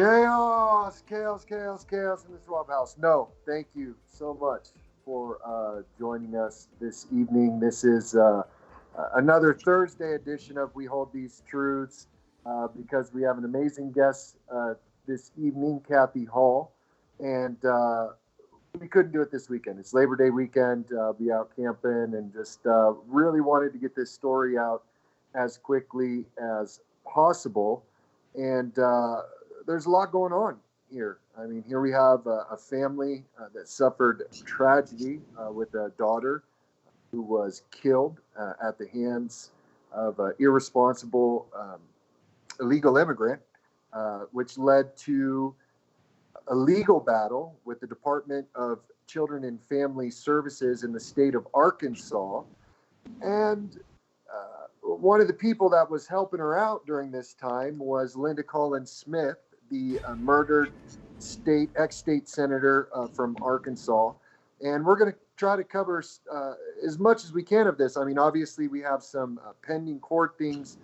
Chaos, chaos, chaos, chaos in the Swap House. No, thank you so much for joining us this evening. This is another Thursday edition of We Hold These Truths because we have an amazing guest this evening, Kathy Hall. And we couldn't do it this weekend. It's Labor Day weekend. Be out camping and just really wanted to get this story out as quickly as possible. And there's a lot going on here. I mean, here we have a family that suffered tragedy with a daughter who was killed at the hands of an irresponsible illegal immigrant, which led to a legal battle with the Department of Children and Family Services in the state of Arkansas. And one of the people that was helping her out during this time was Linda Collins Smith, the murdered ex-state senator from Arkansas. And we're going to try to cover as much as we can of this. I mean, obviously, we have some pending court things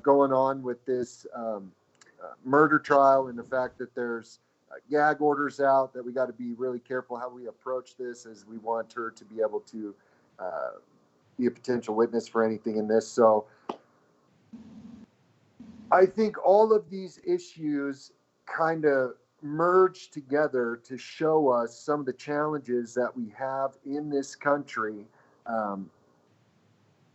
going on with this murder trial, and the fact that there's gag orders out, that we got to be really careful how we approach this, as we want her to be able to be a potential witness for anything in this. So I think all of these issues kind of merge together to show us some of the challenges that we have in this country, and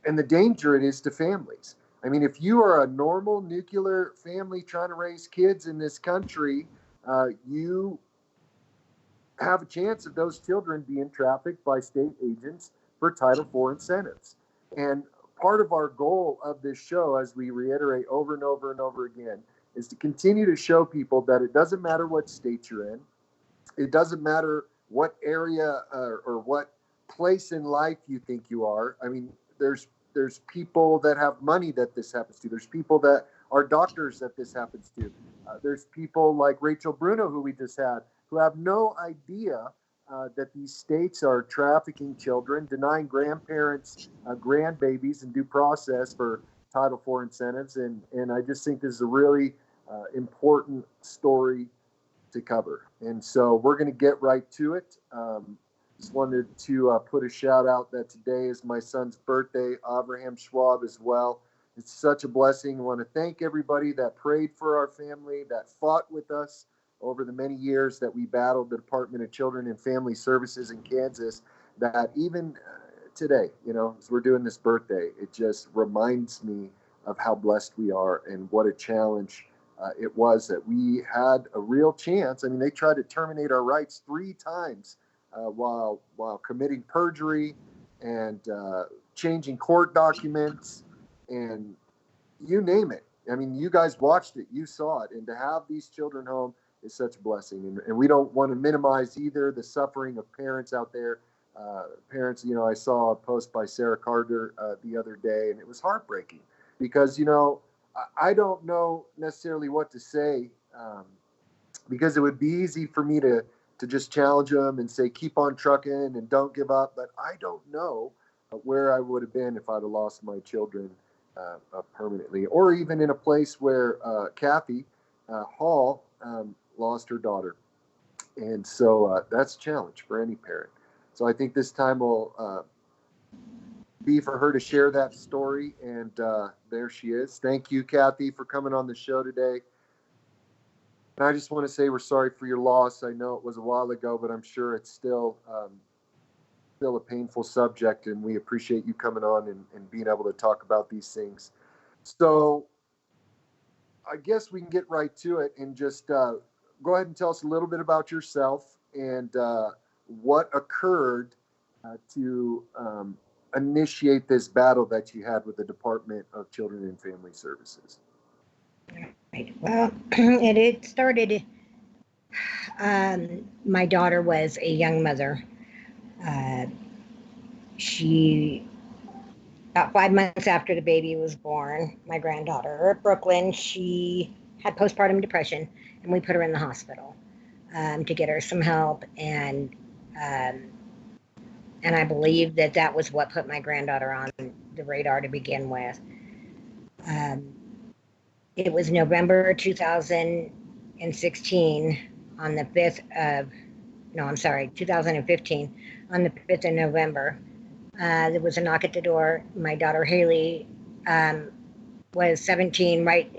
the danger it is to families. I mean, if you are a normal nuclear family trying to raise kids in this country, you have a chance of those children being trafficked by state agents for Title IV incentives. And part of our goal of this show, as we reiterate over and over and over again, is to continue to show people that it doesn't matter what state you're in. It doesn't matter what area or what place in life you think you are. I mean, there's people that have money that this happens to. There's people that are doctors that this happens to. There's people like Rachel Bruno, who we just had, who have no idea that these states are trafficking children, denying grandparents grandbabies and due process for Title IV incentives. And I just think this is a really important story to cover. And so we're going to get right to it. Just wanted to put a shout out that today is my son's birthday, Abraham Schwab, as well. It's such a blessing. I want to thank everybody that prayed for our family, that fought with us over the many years that we battled the Department of Children and Family Services in Kansas, that even today, as we're doing this birthday, it just reminds me of how blessed we are and what a challenge it was that we had a real chance. I mean, they tried to terminate our rights 3 times while committing perjury and changing court documents and you name it. I mean, you guys watched it, you saw it, and to have these children home is such a blessing. And we don't want to minimize either the suffering of parents out there. Parents, I saw a post by Sarah Carter the other day, and it was heartbreaking because, I don't know necessarily what to say because it would be easy for me to just challenge them and say, keep on trucking and don't give up. But I don't know where I would have been if I'd have lost my children permanently, or even in a place where Kathy Hall lost her daughter. And so that's a challenge for any parent. So I think this time will be for her to share that story. And there she is. Thank you, Kathy, for coming on the show today. And I just want to say we're sorry for your loss. I know it was a while ago, but I'm sure it's still a painful subject, and we appreciate you coming on and being able to talk about these things. So I guess we can get right to it and just go ahead and tell us a little bit about yourself and what occurred to initiate this battle that you had with the Department of Children and Family Services. Right. Well, it started, my daughter was a young mother. She, about 5 months after the baby was born, my granddaughter, Brooklyn, she had postpartum depression, and we put her in the hospital to get her some help. And I believe that was what put my granddaughter on the radar to begin with. It was November 2000. 2016 on the 5th of, no, I'm sorry, 2015 on the 5th of November. There was a knock at the door. My daughter Haley was 17, right?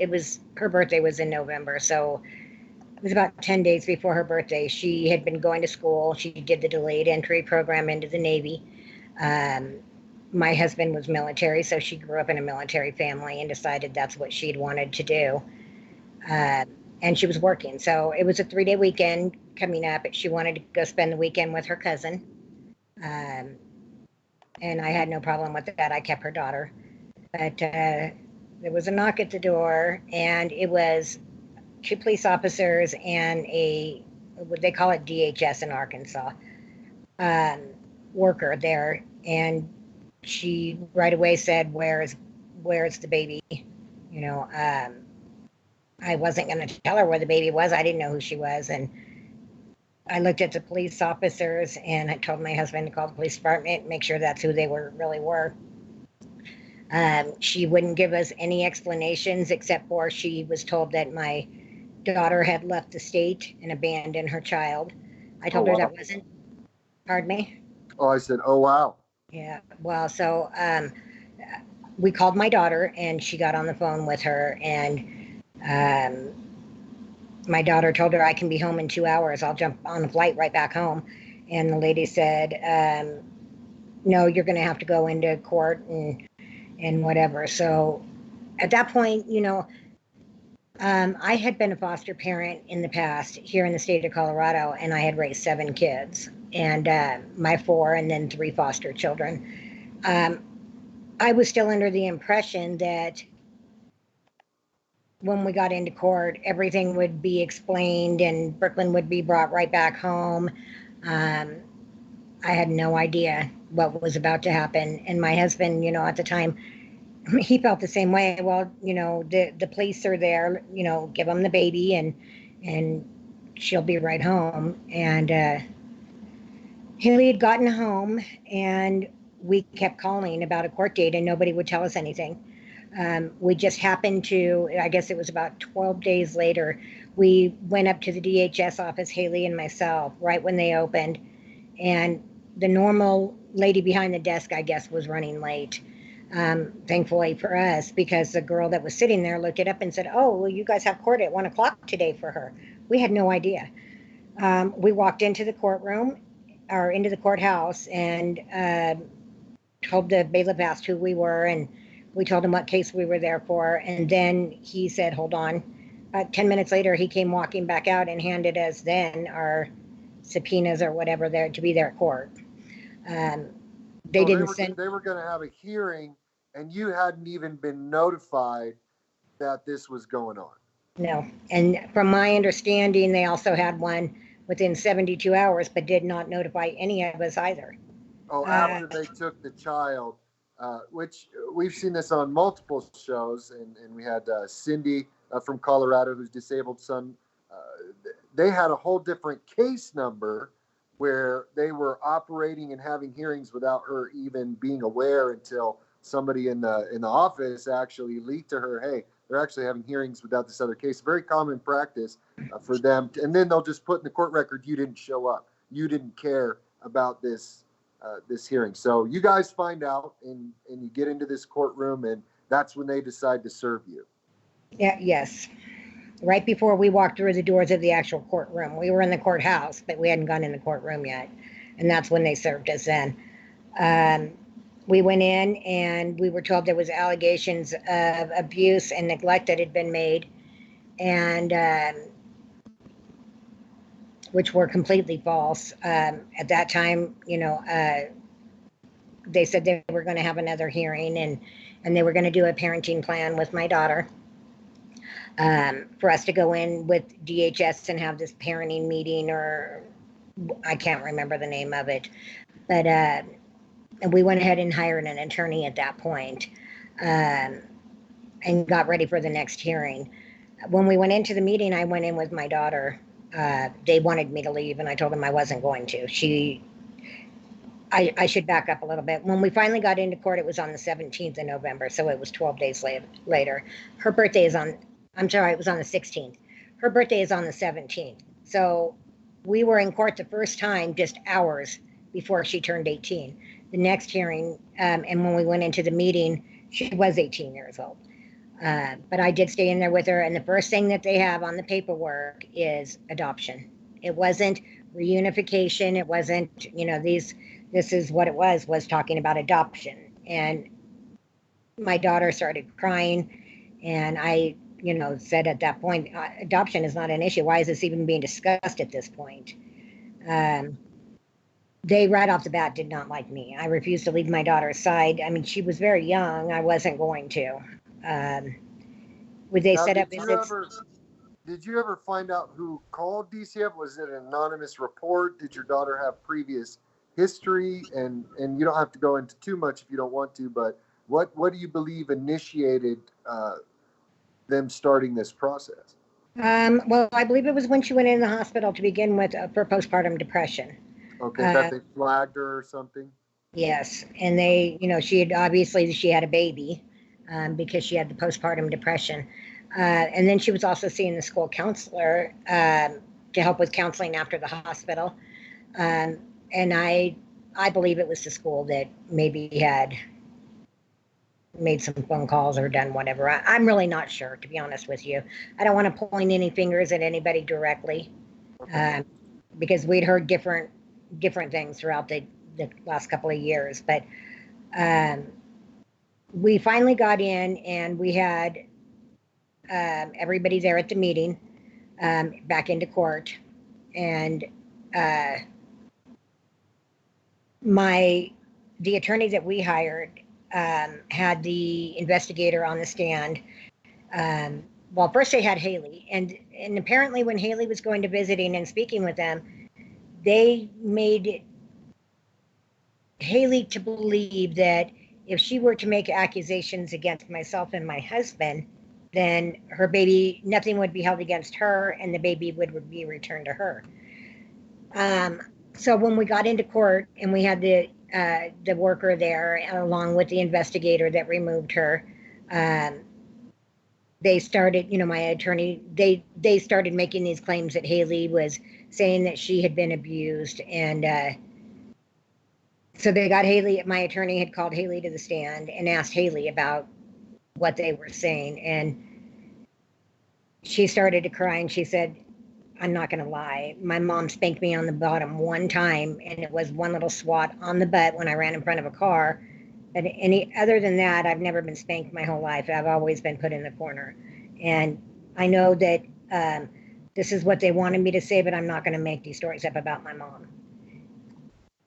Her birthday was in November. So it was about 10 days before her birthday. She had been going to school. She did the delayed entry program into the Navy. My husband was military, so she grew up in a military family and decided that's what she'd wanted to do. And she was working. So it was a 3-day weekend coming up. She wanted to go spend the weekend with her cousin. And I had no problem with that. I kept her daughter. But there was a knock at the door, and it was 2 police officers and they call it DHS in Arkansas, worker there. And she right away said, where's the baby? You know, I wasn't going to tell her where the baby was. I didn't know who she was. And I looked at the police officers and I told my husband to call the police department, make sure that's who they really were. She wouldn't give us any explanations except for she was told that my daughter had left the state and abandoned her child. I told her that wasn't, pardon me? Oh, I said, oh, wow. Yeah, well, so we called my daughter and she got on the phone with her, and my daughter told her, I can be home in 2 hours. I'll jump on a flight right back home. And the lady said, no, you're going to have to go into court and whatever. So at that point, you know, I had been a foster parent in the past here in the state of Colorado, and I had raised 7 kids, and my 4 and then 3 foster children. I was still under the impression that when we got into court, everything would be explained and Brooklyn would be brought right back home. I had no idea what was about to happen. And my husband, you know, at the time, he felt the same way. Well, you know, the police are there, you know, give them the baby and she'll be right home. And Haley had gotten home and we kept calling about a court date and nobody would tell us anything. We just happened to, I guess it was about 12 days later, we went up to the DHS office, Haley and myself, right when they opened. And the normal lady behind the desk, I guess, was running late. Thankfully for us, because the girl that was sitting there looked it up and said, oh, well, you guys have court at 1 o'clock today for her. We had no idea. We walked into the courtroom or into the courthouse and told the bailiff, asked who we were, and we told him what case we were there for. And then he said, hold on. 10 minutes later, he came walking back out and handed us then our subpoenas or whatever there to be there at court. They were going to have a hearing and you hadn't even been notified that this was going on. No. And from my understanding, they also had one within 72 hours, but did not notify any of us either. Oh, after they took the child, which we've seen this on multiple shows, and we had Cindy from Colorado, whose disabled son, they had a whole different case number where they were operating and having hearings without her even being aware until somebody in the office actually leaked to her, hey, they're actually having hearings without this other case. Very common practice for them. And then they'll just put in the court record, you didn't show up. You didn't care about this hearing. So you guys find out and you get into this courtroom, and that's when they decide to serve you. Yeah, yes. Right before we walked through the doors of the actual courtroom. We were in the courthouse, but we hadn't gone in the courtroom yet. And that's when they served us then. We went in and we were told there was allegations of abuse and neglect that had been made, and which were completely false. At that time, you know, they said they were going to have another hearing and they were going to do a parenting plan with my daughter. For us to go in with DHS and have this parenting meeting, or I can't remember the name of it, but and we went ahead and hired an attorney at that point, and got ready for the next hearing. When we went into the meeting, I went in with my daughter. They wanted me to leave, and I told them I wasn't going to. I should back up a little bit. When we finally got into court, it was on the 17th of November, so it was 12 days later. Her birthday is on, I'm sorry, it was on the 16th. her birthday is on the 17th. So we were in court the first time just hours before she turned 18. The next hearing, and when we went into the meeting, she was 18 years old. But I did stay in there with her, and the first thing that they have on the paperwork is adoption. It wasn't reunification. It wasn't, this is what it was talking about adoption. And my daughter started crying, and I, said at that point, adoption is not an issue. Why is this even being discussed at this point? They right off the bat did not like me. I refused to leave my daughter's side. I mean, she was very young. I wasn't going to. Would they Now, set up did you ever find out who called DCF? Was it an anonymous report? Did your daughter have previous history? And you don't have to go into too much if you don't want to, but what do you believe initiated them starting this process? Well, I believe it was when she went in the hospital to begin with for postpartum depression. Okay, that they flagged her or something? Yes, and she had a baby because she had the postpartum depression. And then she was also seeing the school counselor to help with counseling after the hospital. And I believe it was the school that maybe had made some phone calls or done whatever. I'm really not sure, to be honest with you. I don't want to point any fingers at anybody directly, because we'd heard different things throughout the last couple of years. But we finally got in, and we had everybody there at the meeting, back into court, and the attorney that we hired had the investigator on the stand. Well, first they had Haley, and apparently when Haley was going to visiting and speaking with them, they made Haley to believe that if she were to make accusations against myself and my husband, then her baby, nothing would be held against her, and the baby would be returned to her. So when we got into court and we had the worker there along with the investigator that removed her, they started, my attorney, they started making these claims that Haley was saying that she had been abused. And so they got Haley, my attorney had called Haley to the stand and asked Haley about what they were saying. And she started to cry, and she said, I'm not going to lie. My mom spanked me on the bottom one time, and it was one little swat on the butt when I ran in front of a car. But other than that, I've never been spanked my whole life. I've always been put in the corner. And I know that this is what they wanted me to say, but I'm not going to make these stories up about my mom.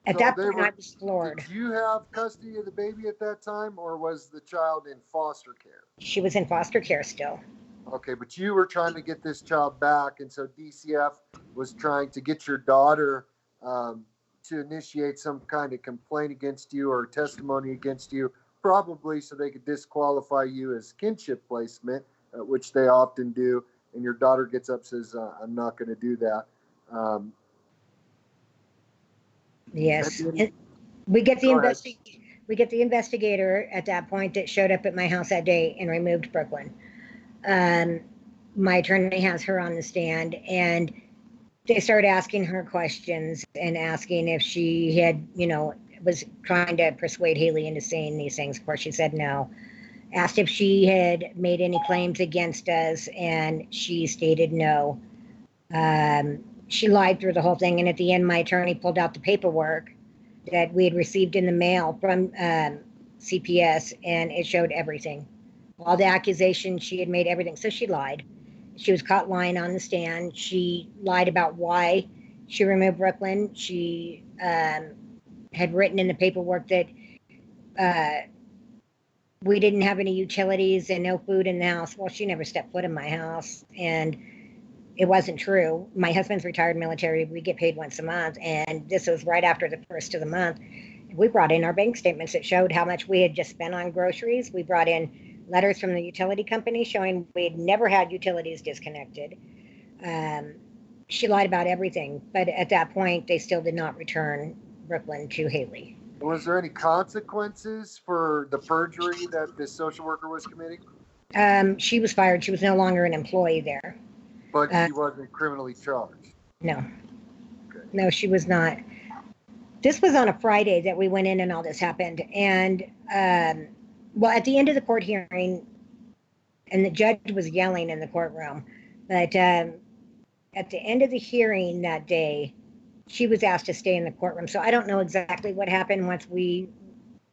At that point, I was floored. Did you have custody of the baby at that time, or was the child in foster care? She was in foster care still. Okay, but you were trying to get this child back, and so DCF was trying to get your daughter to initiate some kind of complaint against you or testimony against you, probably so they could disqualify you as kinship placement, which they often do. And your daughter gets up, says, I'm not going to do that. Yes. We get the investigator at that point that showed up at my house that day and removed Brooklyn. My attorney has her on the stand, and they started asking her questions and asking if she had, was trying to persuade Haley into saying these things. Of course, she said no. Asked if she had made any claims against us, and she stated no. She lied through the whole thing, and at the end, my attorney pulled out the paperwork that we had received in the mail from CPS, and it showed everything. All the accusations, she had made everything. So she lied. She was caught lying on the stand. She lied about why she removed Brooklyn. She had written in the paperwork that we didn't have any utilities and no food in the house. Well, she never stepped foot in my house, and it wasn't true. My husband's retired military. We get paid once a month, and this was right after the first of the month. We brought in our bank statements that showed how much we had just spent on groceries. We brought in letters from the utility company showing we had never had utilities disconnected. She lied about everything, but at that point, they still did not return Brooklyn to Haley. Was there any consequences for the perjury that this social worker was committing? She was fired. She was no longer an employee there. But Uh, she wasn't criminally charged. no, Okay. no, she was not. This was on a Friday that we went in and all this happened. And well, at the end of the court hearing, and the judge was yelling in the courtroom, but at the end of the hearing that day, she was asked to stay in the courtroom. So I don't know exactly what happened once we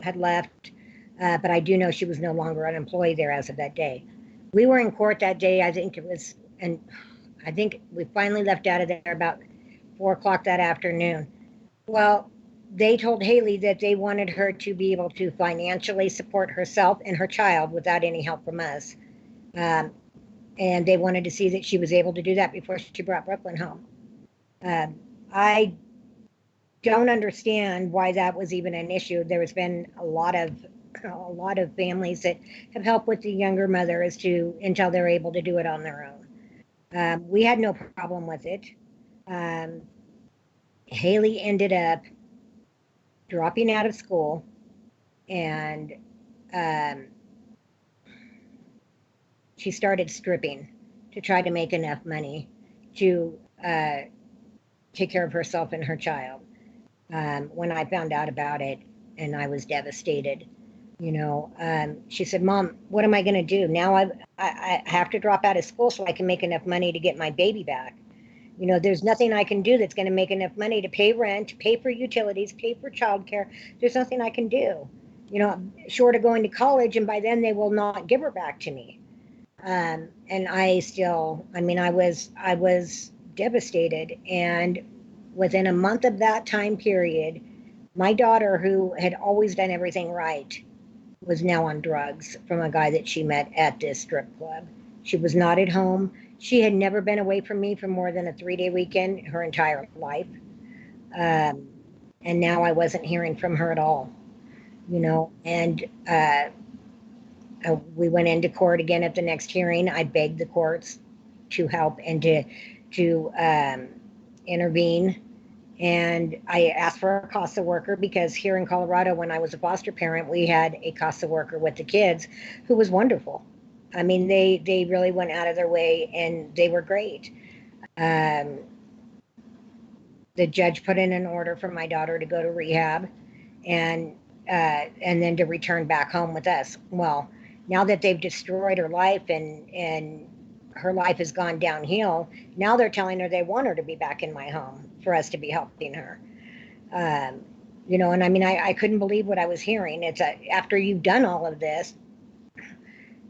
had left, but I do know she was no longer an employee there as of that day. We were in court that day. I think it was, and I think we finally left out of there about 4 o'clock that afternoon. Well, they told Haley that they wanted her to be able to financially support herself and her child without any help from us. Um, and they wanted to see that she was able to do that before she brought Brooklyn home. I don't understand why that was even an issue. There has been a lot of families that have helped with the younger mothers to until they're able to do it on their own. We had no problem with it. Um, Haley ended up dropping out of school, and um, she started stripping to try to make enough money to take care of herself and her child. When I found out about it, and I was devastated. She said, "Mom, what am I going to do now? I have to drop out of school so I can make enough money to get my baby back. There's nothing I can do that's going to make enough money to pay rent, pay for utilities, pay for childcare. There's nothing I can do. Short of going to college, and by then they will not give her back to me." And I was devastated. And within a month of that time period, my daughter, who had always done everything right, was now on drugs from a guy that she met at this strip club. She was not at home. She had never been away from me for more than a 3-day weekend her entire life. Um, and now I wasn't hearing from her at all, and we went into court again at the next hearing. I begged the courts to help and to intervene. And I asked for a CASA worker because here in Colorado, when I was a foster parent, we had a CASA worker with the kids who was wonderful. I mean, they really went out of their way and they were great. Um, the judge put in an order for my daughter to go to rehab, and then to return back home with us. Well, now that they've destroyed her life and her life has gone downhill, now they're telling her they want her to be back in my home for us to be helping her. Um, and I mean, I couldn't believe what I was hearing. After you've done all of this,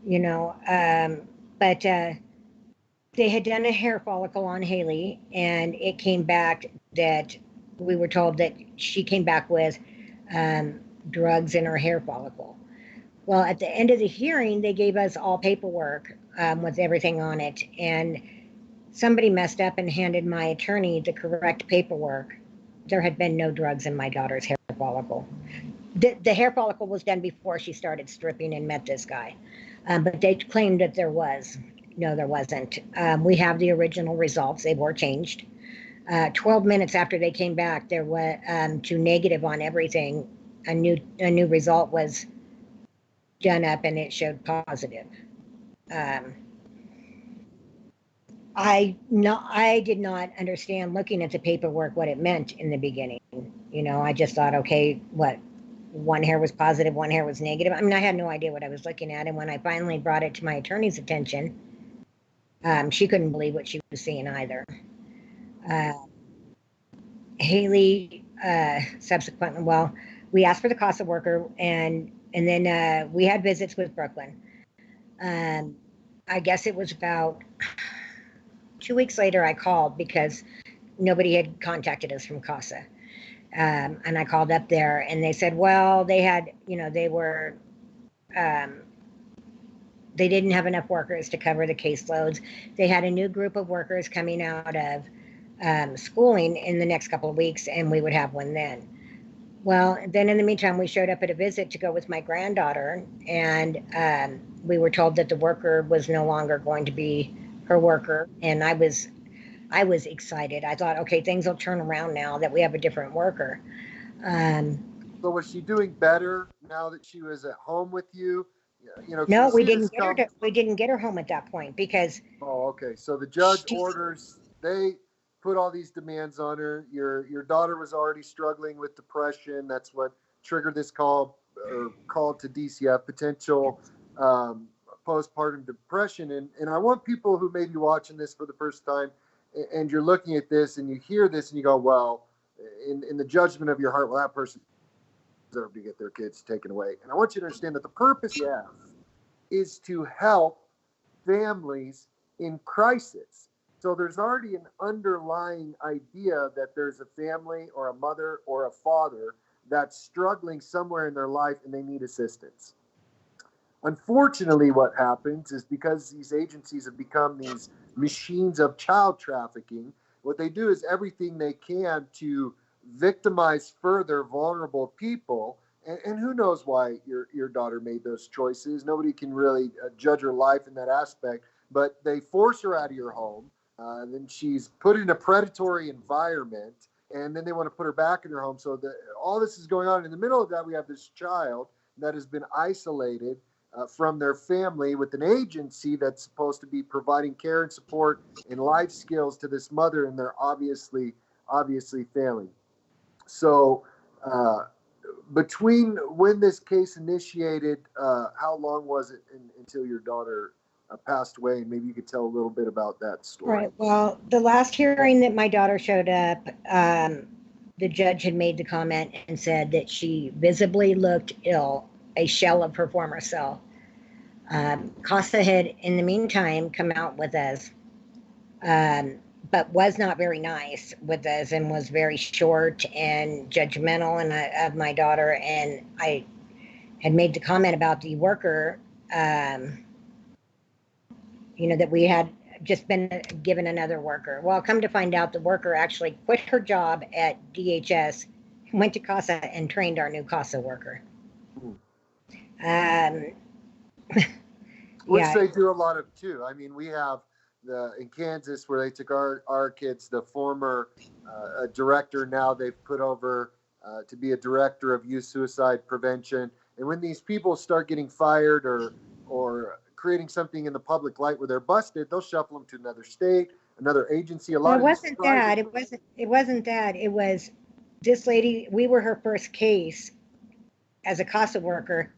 you know, um, but they had done a hair follicle on Haley, and it came back that we were told that she came back with um, drugs in her hair follicle. Well, at the end of the hearing, they gave us all paperwork with everything on it, and somebody messed up and handed my attorney the correct paperwork. There had been no drugs in my daughter's hair follicle. The hair follicle was done before she started stripping and met this guy, but they claimed that there was. No, there wasn't. We have the original results. They were changed. 12 minutes after they came back, there was to negative on everything. A new result was done up, and it showed positive. Um, I did not understand looking at the paperwork what it meant in the beginning. I just thought, okay, what, one hair was positive, one hair was negative. I mean, I had no idea what I was looking at. And when I finally brought it to my attorney's attention, she couldn't believe what she was seeing either. Uh, Haley subsequently, well, we asked for the CASA worker, and then we had visits with Brooklyn. Um, I guess it was about 2 weeks later I called because nobody had contacted us from CASA. And I called up there, and they said, well, they had, um, they didn't have enough workers to cover the caseloads. They had a new group of workers coming out of schooling in the next couple of weeks, and we would have one then. Well, then in the meantime, we showed up at a visit to go with my granddaughter, and we were told that the worker was no longer going to be her worker. And I was excited. I thought, okay, things will turn around now that we have a different worker. Um, So was she doing better now that she was at home with you? You know, 'cause you No, we see this didn't get her come. to, we didn't get her home at that point because Oh, okay. So the judge she, orders, they put all these demands on her. Your daughter was already struggling with depression. That's what triggered this call, or called to DCF, potential um, postpartum depression. And I want people who may be watching this for the first time, and you're looking at this and you hear this and you go, well, in the judgment of your heart, well, that person deserved to get their kids taken away. And I want you to understand that the purpose, yeah, is to help families in crisis. So there's already an underlying idea that there's a family or a mother or a father that's struggling somewhere in their life and they need assistance. Unfortunately, what happens is, because these agencies have become these machines of child trafficking, what they do is everything they can to victimize further vulnerable people. And who knows why your daughter made those choices? Nobody can really judge her life in that aspect. But they force her out of your home. Then she's put in a predatory environment, and then they want to put her back in her home. So all this is going on. In the middle of that, we have this child that has been isolated from their family, with an agency that's supposed to be providing care and support and life skills to this mother, and they're obviously failing. So uh, between when this case initiated, how long was it until your daughter passed away? And maybe you could tell a little bit about that story. right. Well, the last hearing that my daughter showed up, the judge had made the comment and said that she visibly looked ill, a shell of her former self. Casa had, in the meantime, come out with us, but was not very nice with us and was very short and judgmental of my daughter. And I had made the comment about the worker, um, that we had just been given another worker. Well, come to find out, the worker actually quit her job at DHS, went to Casa and trained our new Casa worker. Um, Which yeah, they do a lot of too. I mean, we have in Kansas where they took our kids, the former director, now they've put over to be a director of youth suicide prevention. And when these people start getting fired or creating something in the public light where they're busted, they'll shuffle them to another state, another agency. A well, lot it of these wasn't private. that. It wasn't that. It was this lady. We were her first case as a CASA worker,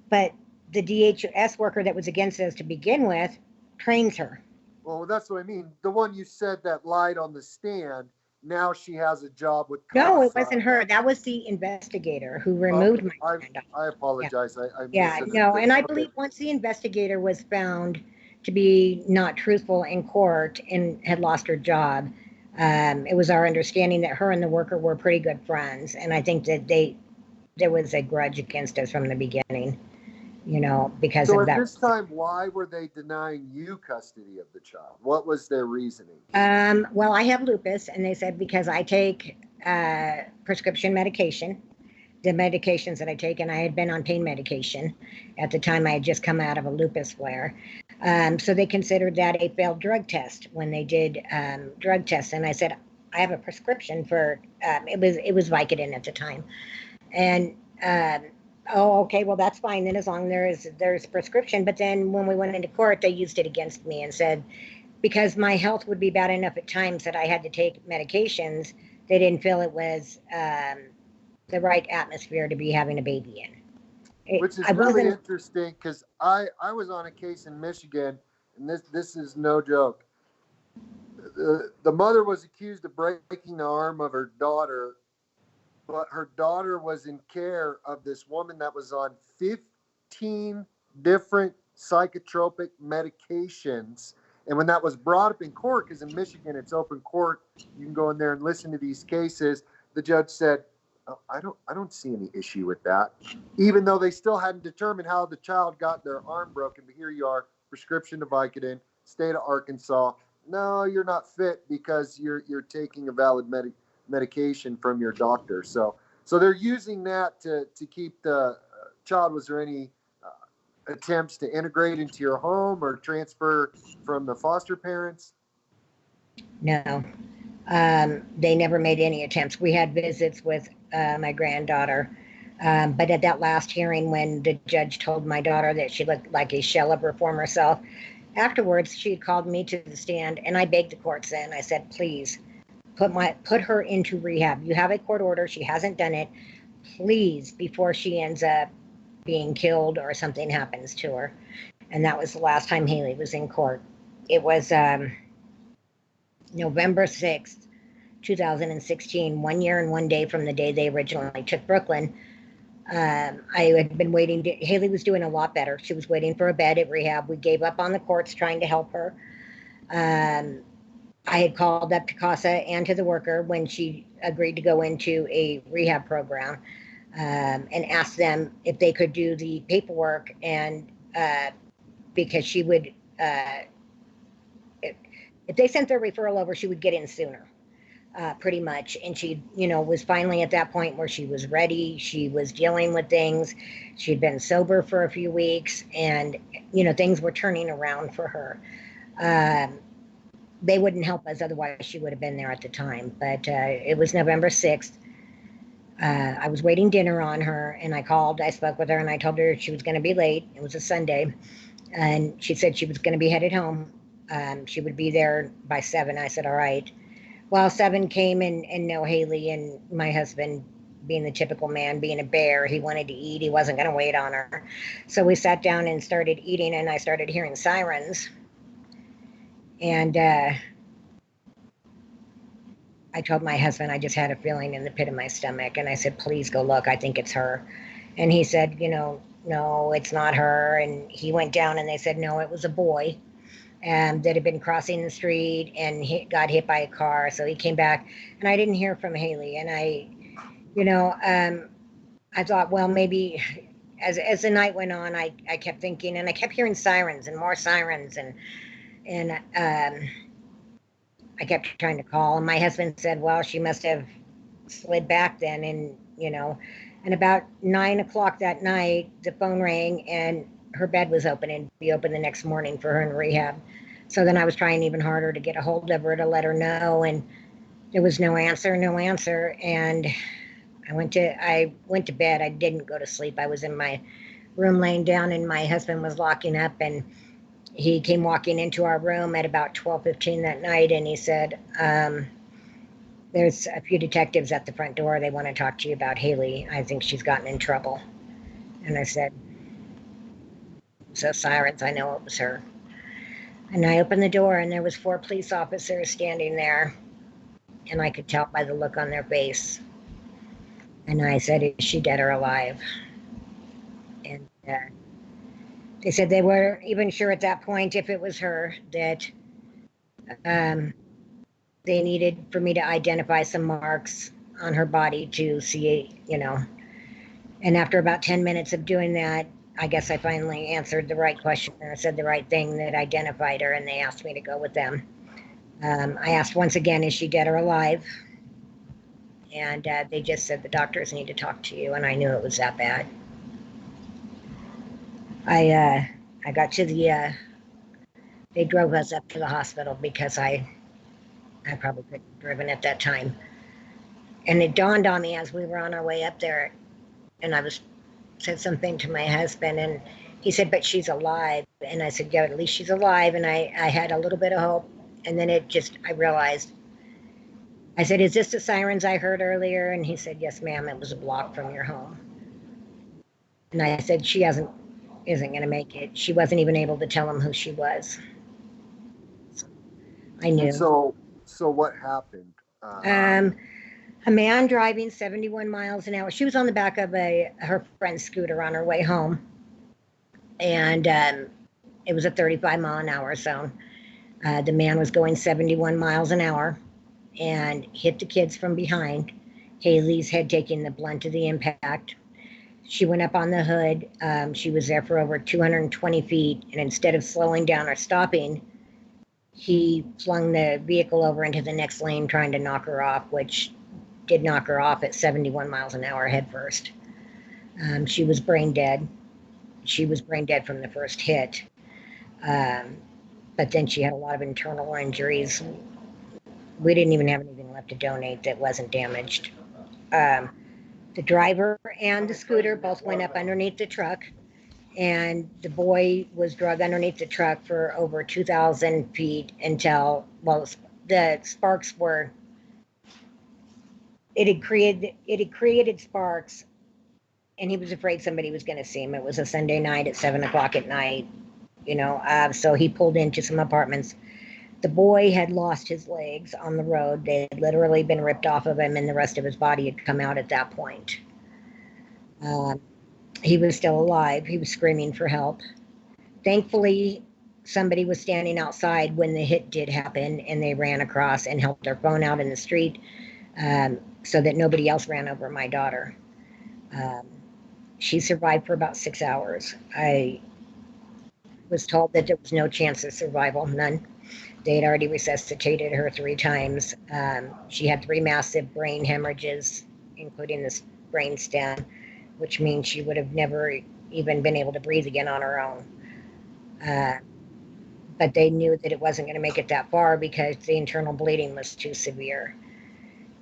but the DHS worker that was against us to begin with trains her. Well, that's what I mean. The one you said that lied on the stand. Now she has a job with No, it CASA. wasn't her. That was the investigator who Okay, removed my granddaughter. I Yeah. apologize. I Yeah, no, misunderstood. and I Okay. believe once the investigator was found to be not truthful in court and had lost her job, it was our understanding that her and the worker were pretty good friends, and I think that there was a grudge against us from the beginning, because So of at that. this time, why were they denying you custody of the child? What was their reasoning? Well, I have lupus, and they said because I take prescription medication, the medications that I take, and I had been on pain medication at the time. I had just come out of a lupus flare. So they considered that a failed drug test when they did drug tests. And I said, I have a prescription for, it was Vicodin at the time. And, oh, okay, well, that's fine then, as long as there's prescription. But then when we went into court, they used it against me and said, because my health would be bad enough at times that I had to take medications, they didn't feel it was the right atmosphere to be having a baby in. Which I is really wasn't. interesting because I was on a case in Michigan, and this is no joke. The mother was accused of breaking the arm of her daughter, but her daughter was in care of this woman that was on 15 different psychotropic medications. And when that was brought up in court, because in Michigan it's open court, you can go in there and listen to these cases. The judge said, oh, I don't see any issue with that, even though they still hadn't determined how the child got their arm broken. But here you are, prescription to Vicodin, state of Arkansas. No, you're not fit because you're taking a valid medication from your doctor. So they're using that to keep the child. Was there any attempts to integrate into your home or transfer from the foster parents? No. They never made any attempts. We had visits with my granddaughter But at that last hearing, when the judge told my daughter that she looked like a shell of her former self, afterwards she had called me to the stand, and I begged the courts then. I said, please put her into rehab. You have a court order. She hasn't done it. Please, before she ends up being killed or something happens to her. And that was the last time Haley was in court. It was November 6th, 2016, 1 year and 1 day from the day they originally took Brooklyn. I had been waiting. Haley was doing a lot better. She was waiting for a bed at rehab. We gave up on the courts trying to help her. I had called up to CASA and to the worker when she agreed to go into a rehab program, and asked them if they could do the paperwork, and because she would, if they sent their referral over, she would get in sooner. Pretty much. And she, was finally at that point where she was ready. She was dealing with things. She'd been sober for a few weeks, and, things were turning around for her. They wouldn't help us. Otherwise, she would have been there at the time. But it was November 6th. I was waiting dinner on her, and I spoke with her, and I told her she was going to be late. It was a Sunday. And she said she was going to be headed home. She would be there by 7. I said, all right. Well, 7 came, and no Haley, and my husband, being the typical man, being a bear, he wanted to eat. He wasn't going to wait on her. So we sat down and started eating, and I started hearing sirens. And I told my husband I just had a feeling in the pit of my stomach, and I said, please go look. I think it's her. And he said, no, it's not her. And he went down, and they said, no, it was a boy. That had been crossing the street and got hit by a car. So he came back, and I didn't hear from Haley. And I thought, well, maybe as the night went on, I kept thinking, and I kept hearing sirens and more sirens, and I kept trying to call. And my husband said, well, she must have slid back then. And about 9 o'clock that night, the phone rang, and her bed was open and be open the next morning for her in rehab. So then I was trying even harder to get a hold of her to let her know, and there was no answer. And I went to bed. I didn't go to sleep. I was in my room laying down, and my husband was locking up, and he came walking into our room at about 12:15 that night, and he said, there's a few detectives at the front door. They want to talk to you about Haley. I think she's gotten in trouble. And I said, so sirens, I know it was her. And I opened the door, and there was 4 police officers standing there, and I could tell by the look on their face. And I said, is she dead or alive? And they said they weren't even sure at that point if it was her, that they needed for me to identify some marks on her body to see, And after about 10 minutes of doing that, I guess I finally answered the right question, and I said the right thing that identified her, and they asked me to go with them. I asked once again, is she dead or alive? And they just said, the doctors need to talk to you, and I knew it was that bad. I got to they drove us up to the hospital because I probably couldn't have driven at that time. And it dawned on me as we were on our way up there, and I said something to my husband, and he said, but she's alive. And I said, yeah, at least she's alive. And I had a little bit of hope. And then I realized, I said, is this the sirens I heard earlier? And he said, yes, ma'am, it was a block from your home. And I said, she isn't going to make it. She wasn't even able to tell him who she was. So I knew. And so what happened? A man driving 71 miles an hour. She was on the back of her friend's scooter on her way home. And it was a 35-mile-an-hour zone. The man was going 71 miles an hour and hit the kids from behind. Haley's had taken the blunt of the impact. She went up on the hood. She was there for over 220 feet. And instead of slowing down or stopping, he flung the vehicle over into the next lane trying to knock her off, which did knock her off at 71 miles an hour head first. She was brain dead. She was brain dead from the first hit. But then she had a lot of internal injuries. We didn't even have anything left to donate that wasn't damaged. The driver and the scooter both went up underneath the truck, and the boy was drug underneath the truck for over 2,000 feet until, well, the sparks were, it had created sparks, and he was afraid somebody was going to see him. It was a Sunday night at 7 o'clock at night, so he pulled into some apartments. The boy had lost his legs on the road. They had literally been ripped off of him, and the rest of his body had come out at that point. Um, he was still alive. He was screaming for help. Thankfully, somebody was standing outside when the hit did happen, and they ran across and helped their phone out in the street, so that nobody else ran over my daughter. Um, she survived for about 6 hours. I was told that there was no chance of survival, none. They had already resuscitated her 3 times. She had 3 massive brain hemorrhages, including this brain stem, which means she would have never even been able to breathe again on her own. But they knew that it wasn't going to make it that far because the internal bleeding was too severe.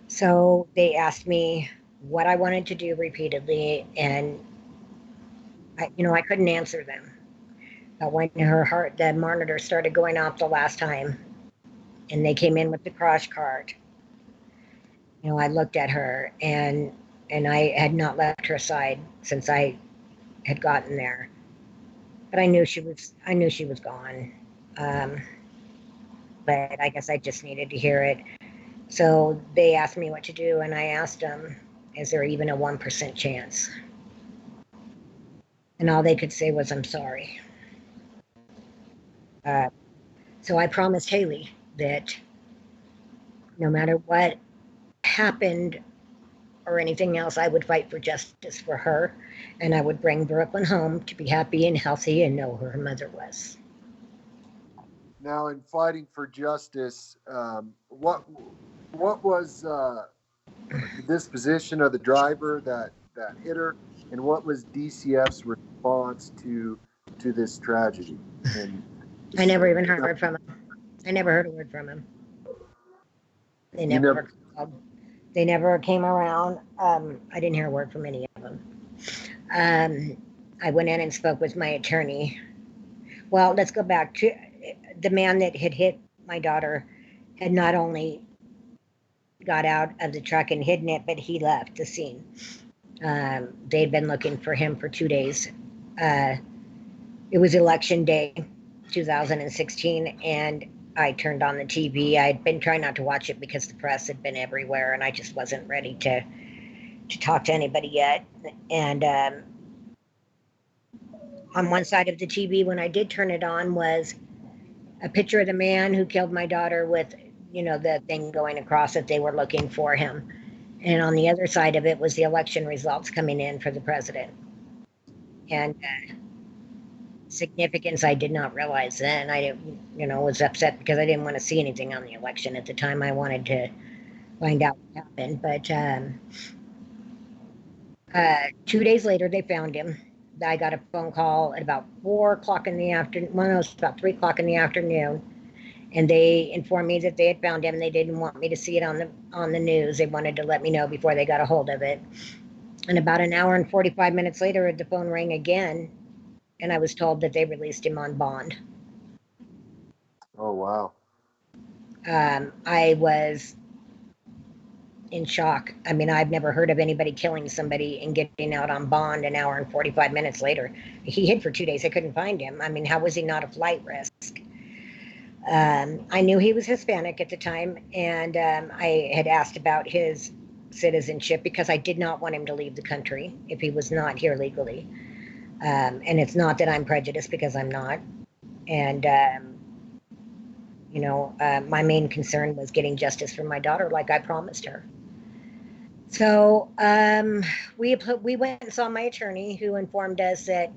So they asked me what I wanted to do repeatedly, and I couldn't answer them. But when the monitor started going off the last time, and they came in with the crash cart, I looked at her, and I had not left her side since I had gotten there. But I knew she was gone. But I guess I just needed to hear it. So they asked me what to do, and I asked them, is there even a 1% chance? And all they could say was, I'm sorry. So I promised Haley that no matter what happened or anything else, I would fight for justice for her, and I would bring Brooklyn home to be happy and healthy and know who her mother was. Now, in fighting for justice, what was the disposition of the driver that hit her, and what was DCF's response to this tragedy? And I never even heard from him. I never heard a word from him. They never called. They never came around. I didn't hear a word from any of them. I went in and spoke with my attorney. Well, let's go back to the man that had hit my daughter had not only got out of the truck and hidden it, but he left the scene. They'd been looking for him for 2 days. It was election day, 2016, and I turned on the TV. I'd been trying not to watch it because the press had been everywhere, and I just wasn't ready to talk to anybody yet. And on one side of the TV, when I did turn it on, was a picture of the man who killed my daughter with, the thing going across that they were looking for him. And on the other side of it was the election results coming in for the president. And significance I did not realize then. I was upset because I didn't want to see anything on the election at the time. I wanted to find out what happened. But 2 days later, they found him. I got a phone call at about 4 o'clock in the afternoon. Well, no, it was about 3 o'clock in the afternoon. And they informed me that they had found him. They didn't want me to see it on the news. They wanted to let me know before they got a hold of it. And about an hour and 45 minutes later, the phone rang again, and I was told that they released him on bond. Oh, wow. I was in shock. I mean, I've never heard of anybody killing somebody and getting out on bond an hour and 45 minutes later. He hid for 2 days. I couldn't find him. I mean, how was he not a flight risk? I knew he was Hispanic at the time, and I had asked about his citizenship because I did not want him to leave the country if he was not here legally. And it's not that I'm prejudiced, because I'm not. And, my main concern was getting justice for my daughter like I promised her. So we went and saw my attorney, who informed us that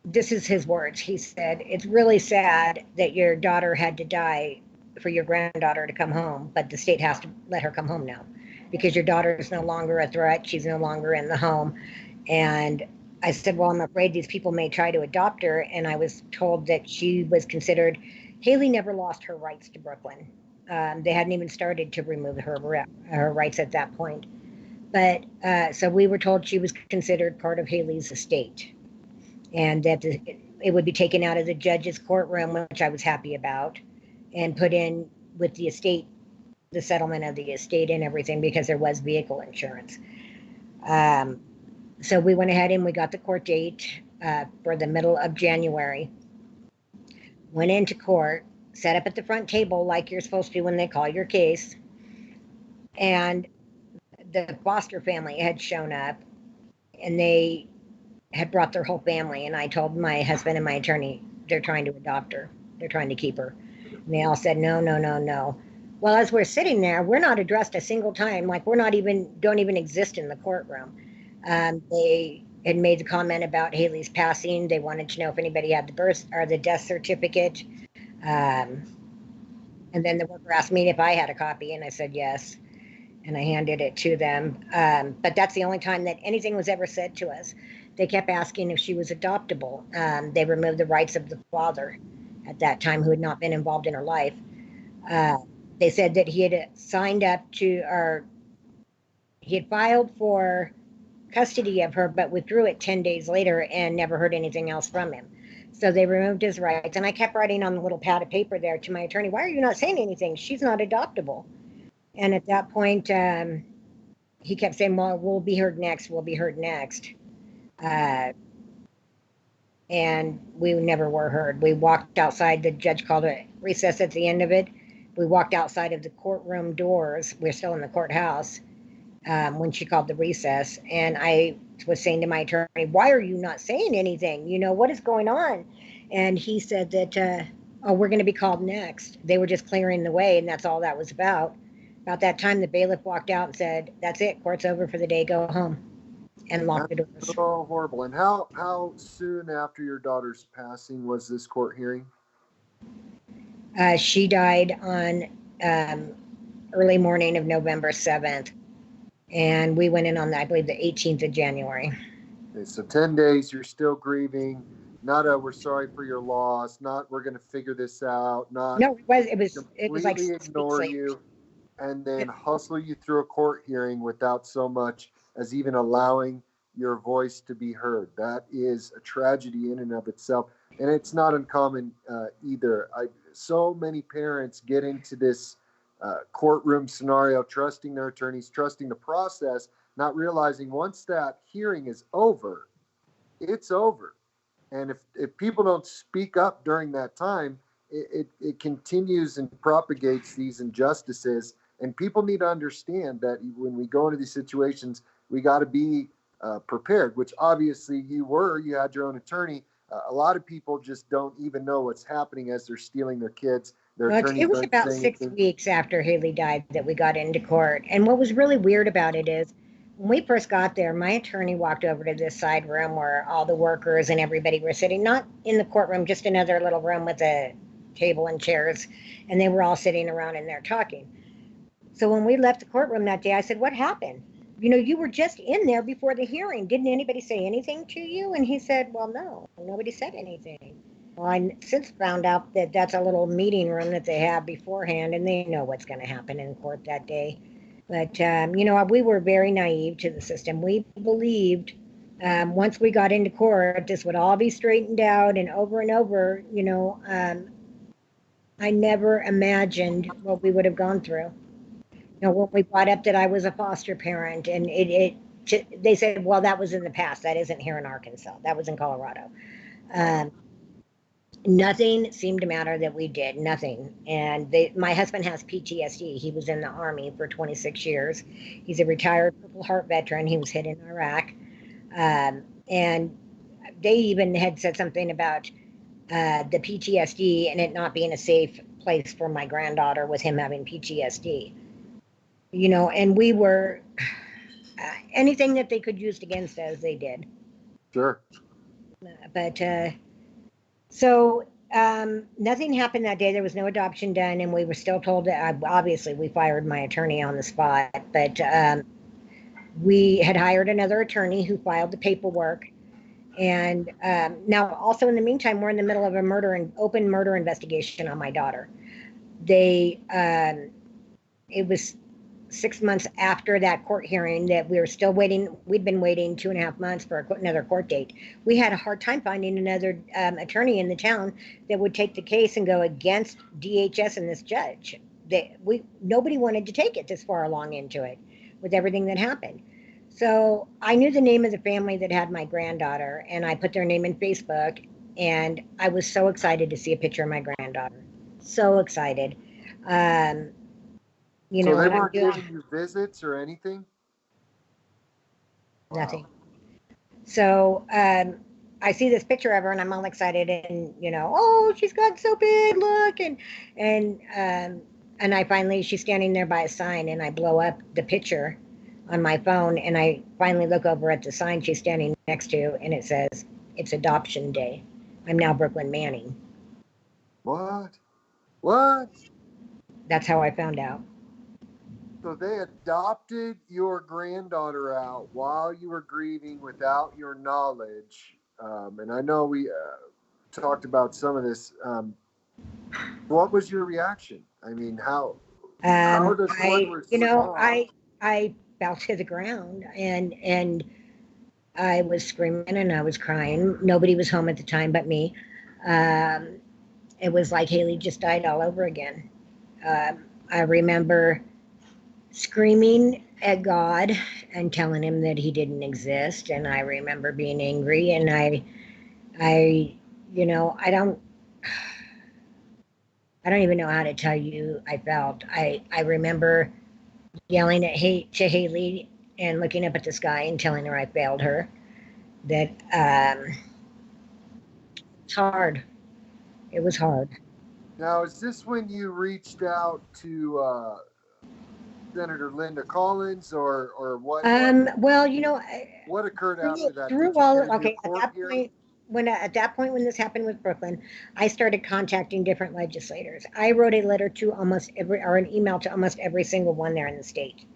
this is his words. He said, it's really sad that your daughter had to die for your granddaughter to come home, but the state has to let her come home now because your daughter is no longer a threat. She's no longer in the home. And I said, well, I'm afraid these people may try to adopt her. And I was told that she was considered, Haley never lost her rights to Brooklyn. They hadn't even started to remove her rights at that point. But so we were told she was considered part of Haley's estate, and that it would be taken out of the judge's courtroom, which I was happy about, and put in with the estate, the settlement of the estate and everything, because there was vehicle insurance. So we went ahead and we got the court date for the middle of January. Went into court, sat up at the front table like you're supposed to when they call your case. And the foster family had shown up, and they had brought their whole family. And I told my husband and my attorney, they're trying to adopt her. They're trying to keep her. And they all said, no, no, no, no. Well, as we're sitting there, we're not addressed a single time. Like, don't even exist in the courtroom. They had made the comment about Haley's passing. They wanted to know if anybody had the birth or the death certificate. And then the worker asked me if I had a copy, and I said yes. And I handed it to them. But that's the only time that anything was ever said to us. They kept asking if she was adoptable. They removed the rights of the father at that time, who had not been involved in her life. They said that he had signed up to, or he had filed for custody of her, but withdrew it 10 days later and never heard anything else from him. So they removed his rights. And I kept writing on the little pad of paper there to my attorney, why are you not saying anything? She's not adoptable. And at that point, he kept saying, well, we'll be heard next. We'll be heard next. And we never were heard. We walked outside. The judge called a recess at the end of it. We walked outside of the courtroom doors. We're still in the courthouse when she called the recess. And I was saying to my attorney, why are you not saying anything? You know, what is going on? And he said that, oh, we're going to be called next. They were just clearing the way, and that's all that was about. About that time, the bailiff walked out and said, that's it, court's over for the day, go home, and locked the doors. So horrible. And how soon after your daughter's passing was this court hearing? She died on early morning of November 7th, and we went in on, I believe, the 18th of January. Okay, so 10 days, you're still grieving. Not a we're sorry for your loss. Not we're going to figure this out. Not no, it was like completely ignore you, and then hustle you through a court hearing without so much as even allowing your voice to be heard. That is a tragedy in and of itself, and it's not uncommon either. So many parents get into this courtroom scenario, trusting their attorneys, trusting the process, not realizing once that hearing is over, it's over. And if people don't speak up during that time, it continues and propagates these injustices. And people need to understand that when we go into these situations, we got to be prepared, which obviously you had your own attorney. A lot of people just don't even know what's happening as they're stealing their kids. It was about 6 weeks after Haley died that we got into court. And what was really weird about it is when we first got there, my attorney walked over to this side room where all the workers and everybody were sitting, not in the courtroom, just another little room with a table and chairs. And they were all sitting around in there talking. So when we left the courtroom that day, I said, what happened? You know, you were just in there before the hearing. Didn't anybody say anything to you? And he said, well, no, nobody said anything. Well, I since found out that that's a little meeting room that they have beforehand, and they know what's going to happen in court that day. But, you know, we were very naive to the system. We believed once we got into court, this would all be straightened out and over, you know. I never imagined what we would have gone through. You know, when we brought up that I was a foster parent, and they said, well, that was in the past. That isn't here in Arkansas. That was in Colorado. Nothing seemed to matter that we did, nothing. And my husband has PTSD. He was in the Army for 26 years. He's a retired Purple Heart veteran. He was hit in Iraq. And they even had said something about the PTSD and it not being a safe place for my granddaughter with him having PTSD. You know, and we were, anything that they could use against us, they did. Sure. But, so nothing happened that day. There was no adoption done, and we were still told that, obviously, we fired my attorney on the spot, but we had hired another attorney who filed the paperwork. And now, also in the meantime, we're in the middle of open murder investigation on my daughter. they it was 6 months after that court hearing that we were still waiting. We'd been waiting 2.5 months for another court date. We had a hard time finding another attorney in the town that would take the case and go against DHS and this judge. Nobody wanted to take it this far along into it with everything that happened. So I knew the name of the family that had my granddaughter, and I put their name in Facebook, and I was so excited to see a picture of my granddaughter. So excited. Um, So they and I'm weren't doing giving you visits or anything? nothing. So I see this picture of her, and I'm all excited, and oh, she's gotten so big, look, and I finally, she's standing there by a sign, and I blow up the picture on my phone, and I finally look over at the sign she's standing next to, and it says, "It's adoption day. I'm now Brooklyn Manning." What? What? That's how I found out. So they adopted your granddaughter out while you were grieving without your knowledge. And I know we talked about some of this. What was your reaction? I mean, how does one respond? I fell to the ground, and I was screaming and I was crying. Nobody was home at the time but me. Um, it was like Haley just died all over again. I remember screaming at God and telling him that he didn't exist. And I remember being angry, and I, I don't even know how to tell you I felt. I remember yelling to Haley and looking up at the sky and telling her I failed her. That it's hard. It was hard. Now, is this when you reached out to Senator Linda Collins, or what? Well, What occurred through, after that? through Did you all get a new okay at court that hearing? point when this happened with Brooklyn, I started contacting different legislators. I wrote a letter to almost every, or an email to almost every single one there in the state.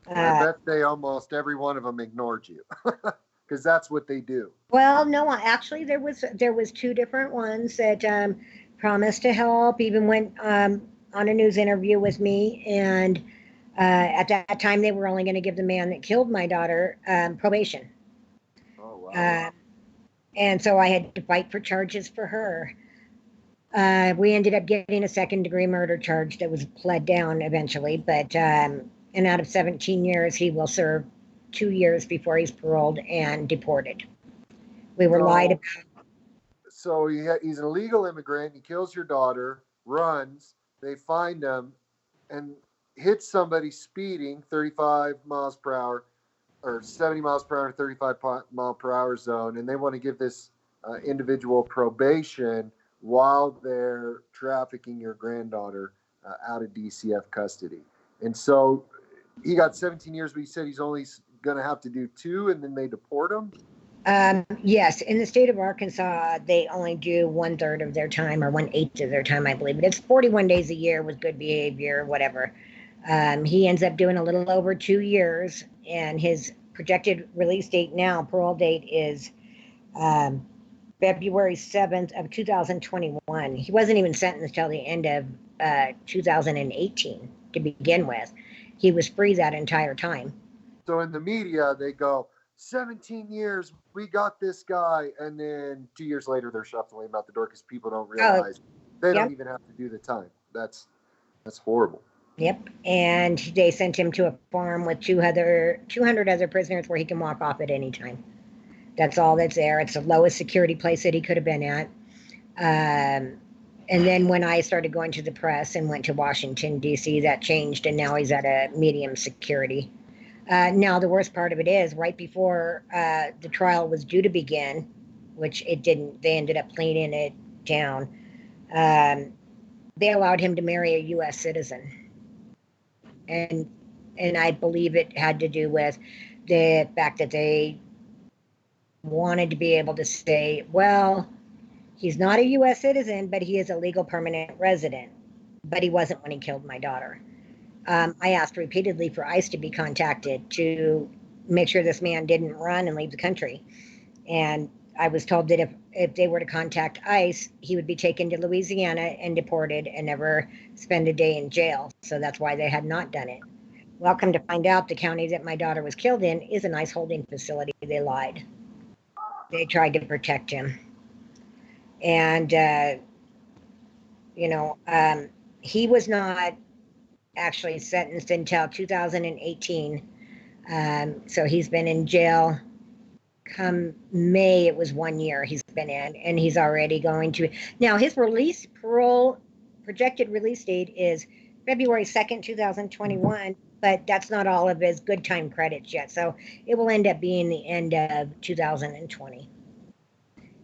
I Uh, bet they almost every one of them ignored you because that's what they do. well, no, actually, there was two different ones that promised to help. Even went on a news interview with me, and at that time, they were only going to give the man that killed my daughter probation. Oh, wow. Um, and so I had to fight for charges for her. We ended up getting a second-degree murder charge that was pled down eventually, but and out of 17 years, he will serve 2 years before he's paroled and deported. We were lied So, about. he's an illegal immigrant. He kills your daughter, runs. They find him, and hits somebody speeding 35 miles per hour or 70 miles per hour, 35 mile per hour zone, and they want to give this individual probation while they're trafficking your granddaughter out of DCF custody. And so he got 17 years, but he said he's only going to have to do 2, and then they deport him. Yes, in the state of Arkansas, they only do 1/3 of their time or 1/8 of their time, I believe. But it's 41 days a year with good behavior, whatever. He ends up doing a little over 2 years, and his projected release date now, parole date, is um, February 7th of 2021. He wasn't even sentenced till the end of 2018 to begin with. He was free that entire time. So in the media, they go, 17 years, we got this guy. And then 2 years later, they're shuffling him out the door because people don't Oh, realize they don't yep. even have to do the time. That's horrible. Yep, and they sent him to a farm with 200 other prisoners where he can walk off at any time. That's all that's there. It's the lowest security place that he could have been at. And then when I started going to the press and went to Washington, D.C., that changed, and now he's at a medium security. Now, the worst part of it is right before the trial was due to begin, which it didn't, they ended up cleaning it down. They allowed him to marry a U.S. citizen. And I believe it had to do with the fact that they wanted to be able to say, well, he's not a U.S. citizen, but he is a legal permanent resident. But he wasn't when he killed my daughter. I asked repeatedly for ICE to be contacted to make sure this man didn't run and leave the country. And I was told that if they were to contact ICE, he would be taken to Louisiana and deported and never spend a day in jail. So that's why they had not done it. Well, come to find out, the county that my daughter was killed in is an ICE holding facility. They lied. They tried to protect him. And, he was not actually sentenced until 2018. So he's been in jail. Come May, it was 1 year he's been in, and he's already going to. Now, his projected release date is February 2nd, 2021, but that's not all of his good time credits yet. So it will end up being the end of 2020.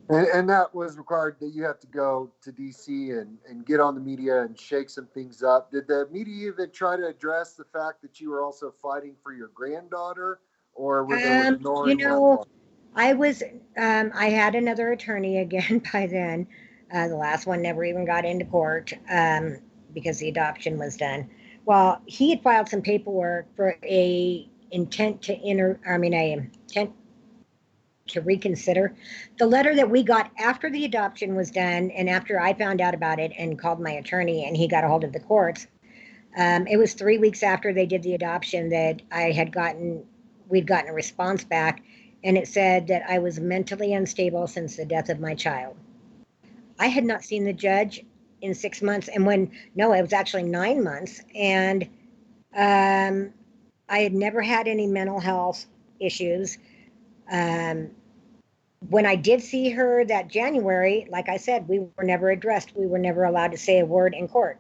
And that was required that you have to go to DC and get on the media and shake some things up. Did the media even try to address the fact that you were also fighting for your granddaughter, or were they ignoring that part? I had another attorney again by then. The last one never even got into court because the adoption was done. Well, he had filed some paperwork for a intent to reconsider. The letter that we got after the adoption was done and after I found out about it and called my attorney and he got a hold of the courts, it was 3 weeks after they did the adoption that we'd gotten a response back, and it said that I was mentally unstable since the death of my child. I had not seen the judge in 6 months, and it was actually 9 months, and I had never had any mental health issues. When I did see her that January, like I said, we were never addressed. We were never allowed to say a word in court.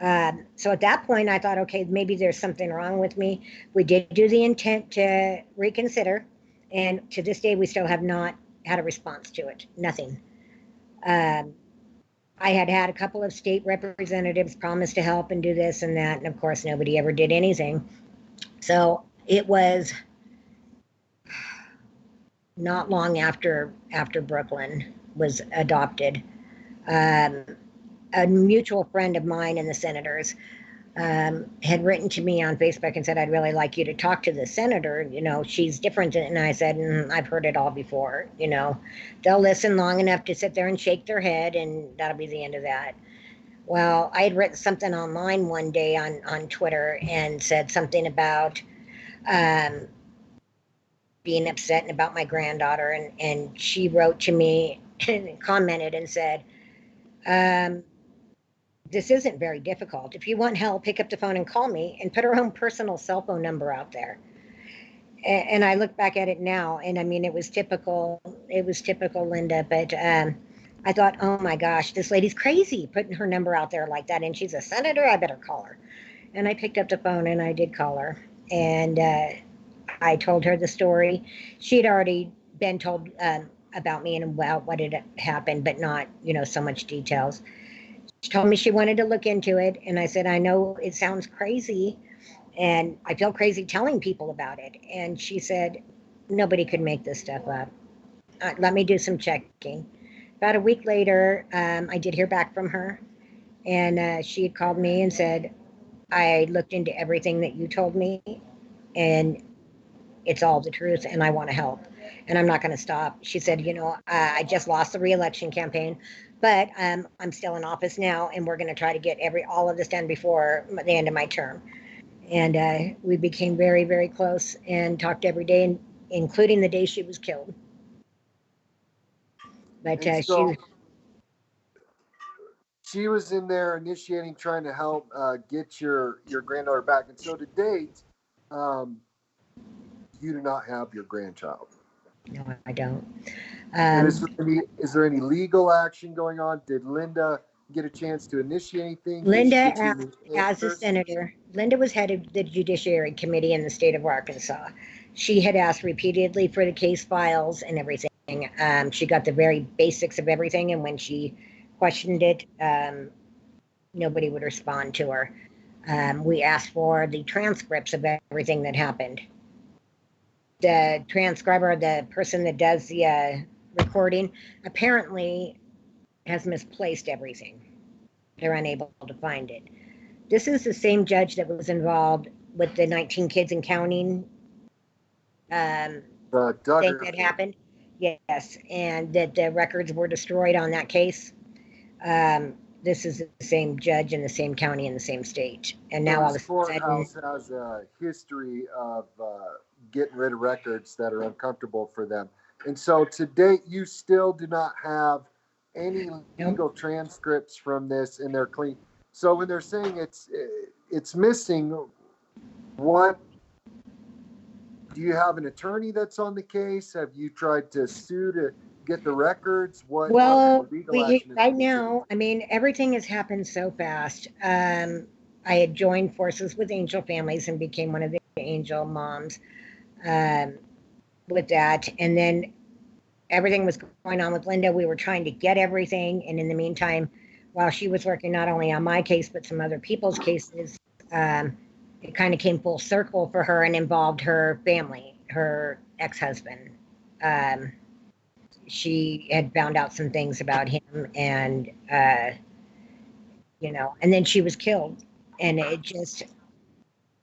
So at that point, I thought, okay, maybe there's something wrong with me. We did do the intent to reconsider, and to this day, we still have not had a response to it. Nothing. I had a couple of state representatives promise to help and do this and that, and of course, nobody ever did anything. So it was not long after Brooklyn was adopted. A mutual friend of mine and the senators had written to me on Facebook and said, I'd really like you to talk to the senator. She's different. And I said, I've heard it all before. They'll listen long enough to sit there and shake their head, and that'll be the end of that. Well, I had written something online one day on Twitter and said something about being upset about my granddaughter. And she wrote to me and commented and said, this isn't very difficult. If you want help, pick up the phone and call me, and put her own personal cell phone number out there. And I look back at it now, and I mean, it was typical Linda, but I thought, oh my gosh, this lady's crazy putting her number out there like that, and she's a senator, I better call her. And I picked up the phone and I did call her, and I told her the story. She'd already been told about me and about what had happened, but not, so much details. She told me she wanted to look into it, and I said, I know it sounds crazy, and I feel crazy telling people about it. And she said, nobody could make this stuff up. Let me do some checking. About a week later, I did hear back from her, and she had called me and said, I looked into everything that you told me, and it's all the truth, and I want to help, and I'm not going to stop. She said, I just lost the re-election campaign, but I'm still in office now, and we're going to try to get all of this done before the end of my term. And we became very, very close and talked every day, including the day she was killed. But she was in there initiating, trying to help get your granddaughter back. And so to date, you do not have your grandchild. No, I don't. And is there any legal action going on? Did Linda get a chance to initiate anything? Linda, as a senator, Linda was head of the Judiciary Committee in the state of Arkansas. She had asked repeatedly for the case files and everything. She got the very basics of everything, and when she questioned it, nobody would respond to her. We asked for the transcripts of everything that happened. The transcriber, the person that does the recording, apparently has misplaced everything. They're unable to find it. This is the same judge that was involved with the 19 kids and counting thing that happened. Yes, and that the records were destroyed on that case. This is the same judge in the same county in the same state, and So now all this of a sudden, courthouse has a history of getting rid of records that are uncomfortable for them. And so to date, you still do not have any nope. legal transcripts from this, and they're clean. So when they're saying it's missing, what do you have an attorney that's on the case? Have you tried to sue to get the records? What kind Well, of legal we action is right being taken? now, I mean, everything has happened so fast. I had joined forces with Angel Families and became one of the Angel moms um, with that, and then everything was going on with Linda. We were trying to get everything, and in the meantime, while she was working not only on my case but some other people's cases, um, it kind of came full circle for her and involved her family, her ex-husband. Um, she had found out some things about him, and and then she was killed, and it just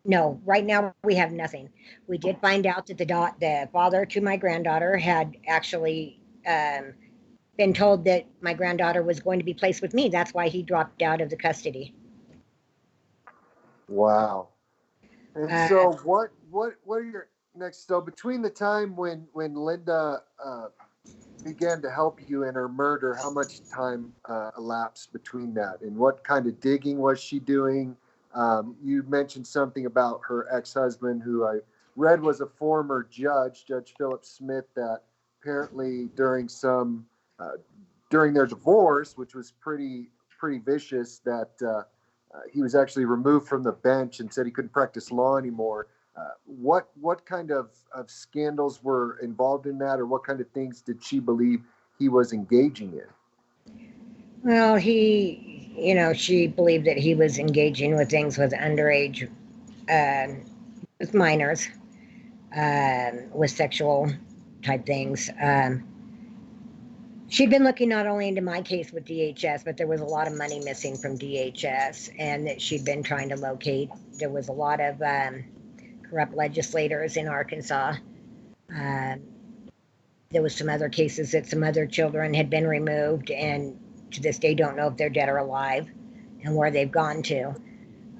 no. Right now, we have nothing. We did find out that the father to my granddaughter had actually been told that my granddaughter was going to be placed with me. That's why he dropped out of the custody. Wow. And Uh, so what are your next, so between the time when Linda began to help you in her murder, how much time elapsed between that, and what kind of digging was she doing? You mentioned something about her ex-husband, who I read was a former judge, Judge Philip Smith, that apparently uh, during their divorce, which was pretty vicious, that he was actually removed from the bench and said he couldn't practice law anymore. What kind of scandals were involved in that, or what kind of things did she believe he was engaging in? well, she believed that he was engaging with things with underage, with minors, with sexual type things. She'd been looking not only into my case with DHS, but there was a lot of money missing from DHS, and that she'd been trying to locate. There was a lot of corrupt legislators in Arkansas. Um, there was some other cases that some other children had been removed, and to this day don't know if they're dead or alive, and where they've gone to.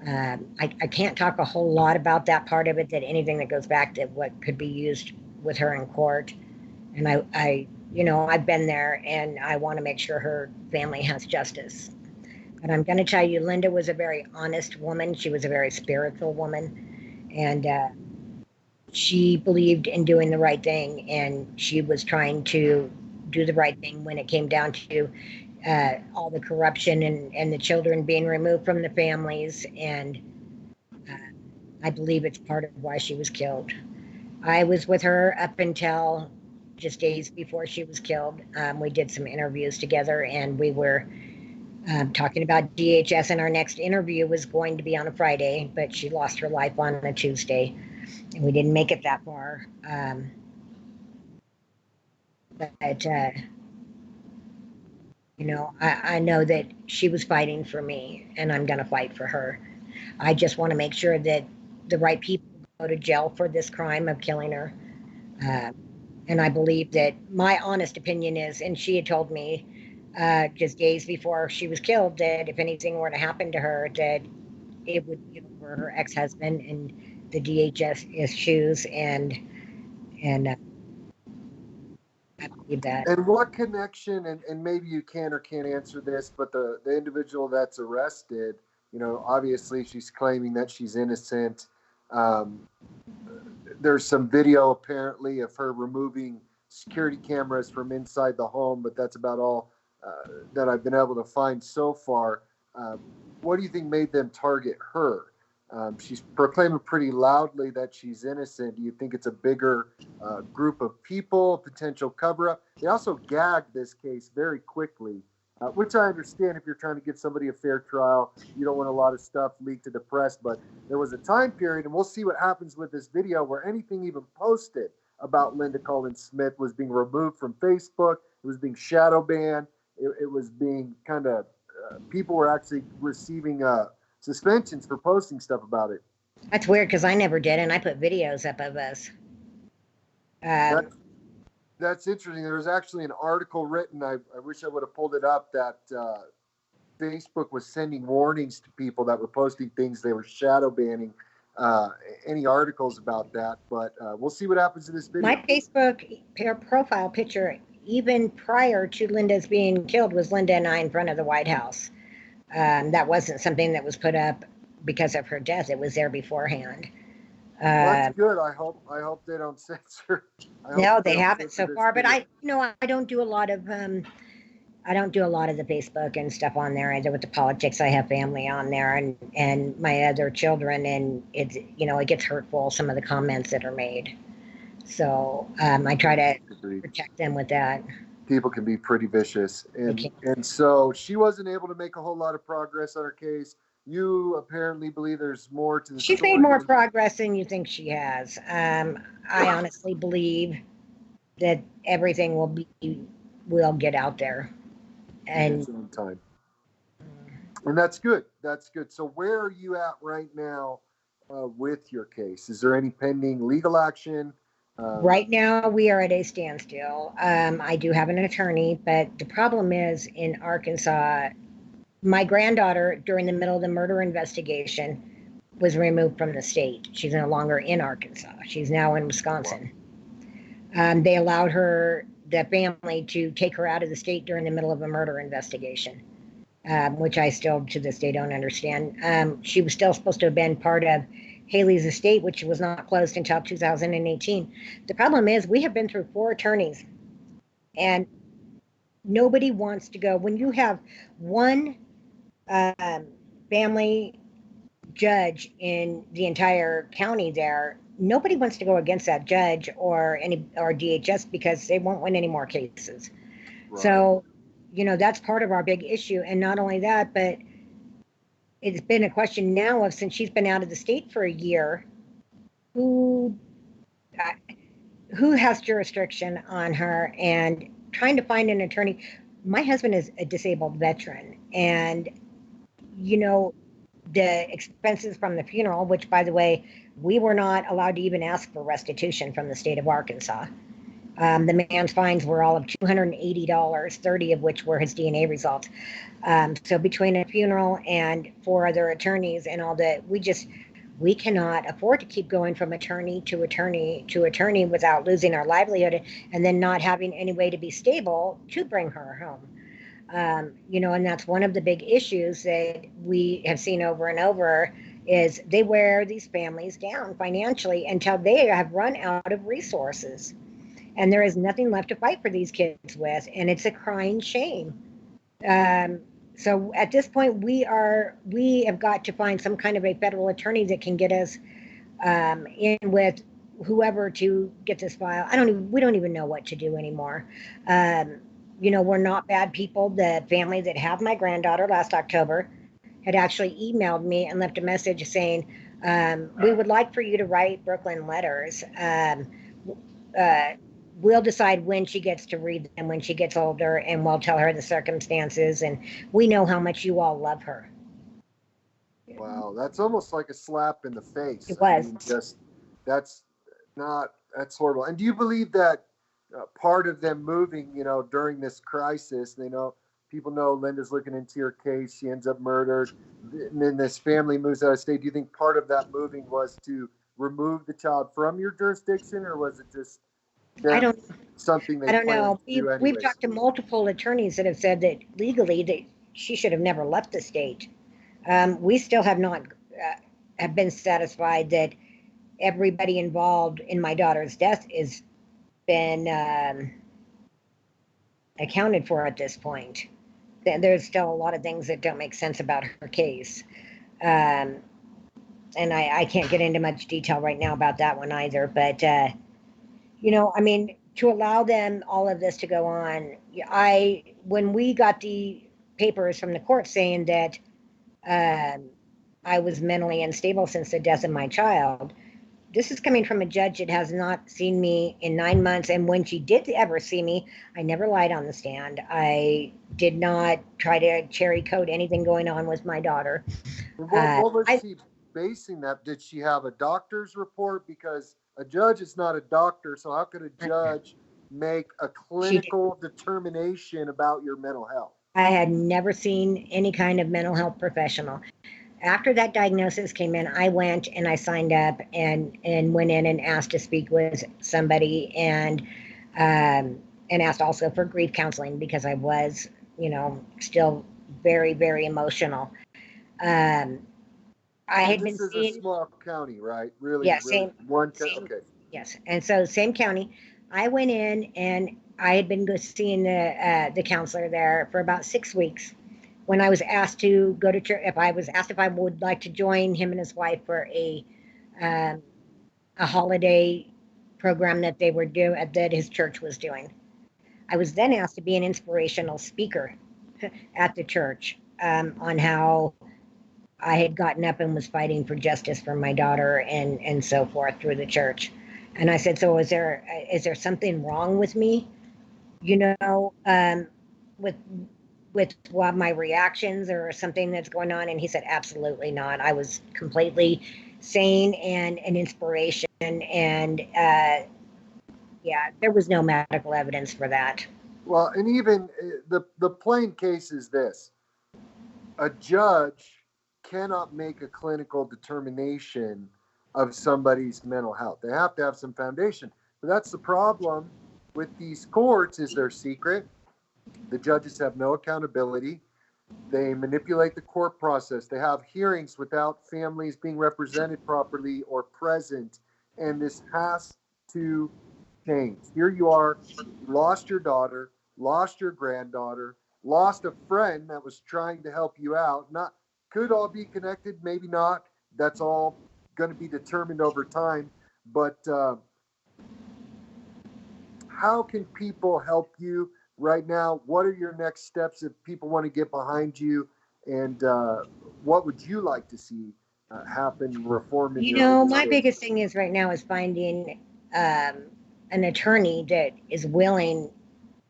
I can't talk a whole lot about that part of it. That anything that goes back to what could be used with her in court, and I've been there, and I want to make sure her family has justice. But I'm going to tell you, Linda was a very honest woman. She was a very spiritual woman, and she believed in doing the right thing, and she was trying to do the right thing when it came down to all the corruption and the children being removed from the families. And uh, I believe it's part of why she was killed. I was with her up until just days before she was killed. We did some interviews together, and we were talking about DHS, and our next interview was going to be on a Friday, but she lost her life on a Tuesday, and we didn't make it that far. But I know that she was fighting for me, and I'm going to fight for her. I just want to make sure that the right people go to jail for this crime of killing her. Uh, and I believe that my honest opinion is, and she had told me just days before she was killed that if anything were to happen to her, that it would be over her ex-husband and the DHS issues, and I believe that. And what connection, and maybe you can or can't answer this, but the individual that's arrested, obviously she's claiming that she's innocent. Um, there's some video apparently of her removing security cameras from inside the home, but that's about all that I've been able to find so far. Uh, what do you think made them target her? She's proclaiming pretty loudly that she's innocent. Do you think it's a bigger group of people, potential cover up? They also gagged this case very quickly, which I understand if you're trying to give somebody a fair trial. You don't want a lot of stuff leaked to the press, but there was a time period, and we'll see what happens with this video, where anything even posted about Linda Collins Smith was being removed from Facebook. It was being shadow banned. It was being kind of, people were actually receiving suspensions for posting stuff about it. That's weird because I never did, and I put videos up of us. That Um, That's interesting. There was actually an article written. I wish I would have pulled it up. That Facebook was sending warnings to people that were posting things. They were shadow banning uh, any articles about that. But we'll see what happens in this My video. Facebook profile picture, even prior to Linda's being killed, was Linda and I in front of the White House. That wasn't something that was put up because of her death. It was there beforehand. Well, that's Uh, good. I hope they don't censor. I hope no, they they don't haven't censor so this far. But video. I don't do a lot of I don't do a lot of the Facebook and stuff on there. Either with the politics, I have family on there and my other children, and it's it gets hurtful some of the comments that are made. So I try to Agreed. protect them with that. People can be pretty vicious, They and can't. and so she wasn't able to make a whole lot of progress on her case. You apparently believe there's more to the She's made story. more progress than you think she has. I honestly believe that everything will get out there, In and its own time. And that's good. That's good. So where are you at right now with your case? Is there any pending legal action? Um, right now we are at a standstill. I do have an attorney, but the problem is in Arkansas, my granddaughter during the middle of the murder investigation was removed from the state. She's no longer in Arkansas. She's now in Wisconsin. They allowed the family, to take her out of the state during the middle of a murder investigation, which I still to this day don't understand. She was still supposed to have been part of Haley's estate, which was not closed until 2018. The problem is we have been through 4 attorneys, and nobody wants to go. When you have one um, family judge in the entire county there, nobody wants to go against that judge or DHS because they won't win any more cases. right. So, that's part of our big issue. And not only that, but it's been a question now of, since she's been out of the state for a year, who uh, who has jurisdiction on her, and trying to find an attorney. My husband is a disabled veteran, and you know the expenses from the funeral, which, by the way, we were not allowed to even ask for restitution from the state of Arkansas. The man's fines were all of $280, 30 of which were his DNA results. So between a funeral and 4 other attorneys and all that, we cannot afford to keep going from attorney to attorney to attorney without losing our livelihood, and then not having any way to be stable to bring her home. And that's one of the big issues that we have seen over and over, is they wear these families down financially until they have run out of resources, and there is nothing left to fight for these kids with, and it's a crying shame. Um, so at this point, we have got to find some kind of a federal attorney that can get us in with whoever to get this file. We don't even know what to do anymore. We're not bad people. The family that had my granddaughter last October had actually emailed me and left a message saying, we would like for you to write Brooklyn letters. Uh, we'll decide when she gets to read them when she gets older, and we'll tell her the circumstances, and we know how much you all love her. Wow, that's almost like a slap in the face. It I was. mean, just that's that's horrible. And do you believe that part of them moving, during this crisis, people know Linda's looking into your case, she ends up murdered, and then this family moves out of state. Do you think part of that moving was to remove the child from your jurisdiction, or was it just I them, don't something I they don't planned know. to do We've anyways? talked to multiple attorneys that have said that legally that she should have never left the state. We still have not have been satisfied that everybody involved in my daughter's death has been accounted for at this point. There's still a lot of things that don't make sense about her case. Um, and I can't get into much detail right now about that one either. But, I mean, to allow them all of this to go on, when we got the papers from the court saying that I was mentally unstable since the death of my child, this is coming from a judge that has not seen me in 9 months. And when she did ever see me, I never lied on the stand. I did not try to cherry coat anything going on with my daughter. What was I she basing that? Did she have a doctor's report? Because a judge is not a doctor, so how could a judge make a She did. clinical determination about your mental health? I had never seen any kind of mental health professional. After that diagnosis came in, I went and I signed up and went in and asked to speak with somebody and asked also for grief counseling because I was, still very, very emotional. Um, I And had been this is a seeing, small county, right? Really, yeah, really same, one. same, Okay. yes. And so same county, I went in and I had been seeing the counselor there for about 6 weeks. When I was asked to go to church, if I was asked if I would like to join him and his wife for um, a holiday program that they were doing that his church was doing. I was then asked to be an inspirational speaker at the church on how I had gotten up and was fighting for justice for my daughter and so forth through the church. And I said, so is there something wrong with me? You know, with what my reactions or something that's going on? And he said, absolutely not. I was completely sane and an inspiration. And yeah, there was no medical evidence for that. Well, and even the plain case is this: a judge cannot make a clinical determination of somebody's mental health. They have to have some foundation. But that's the problem with these courts is they're secret. The judges have no accountability. They manipulate the court process. They have hearings without families being represented properly or present. And this has to change. Here you are, you lost your daughter, lost your granddaughter, lost a friend that was trying to help you out. Not could all be connected, maybe not. That's all going to be determined over time. But how can people help you right now? What are your next steps if people want to get behind you? And what would you like to see happen, reform in your My state? biggest thing is right now is finding um, an attorney that is willing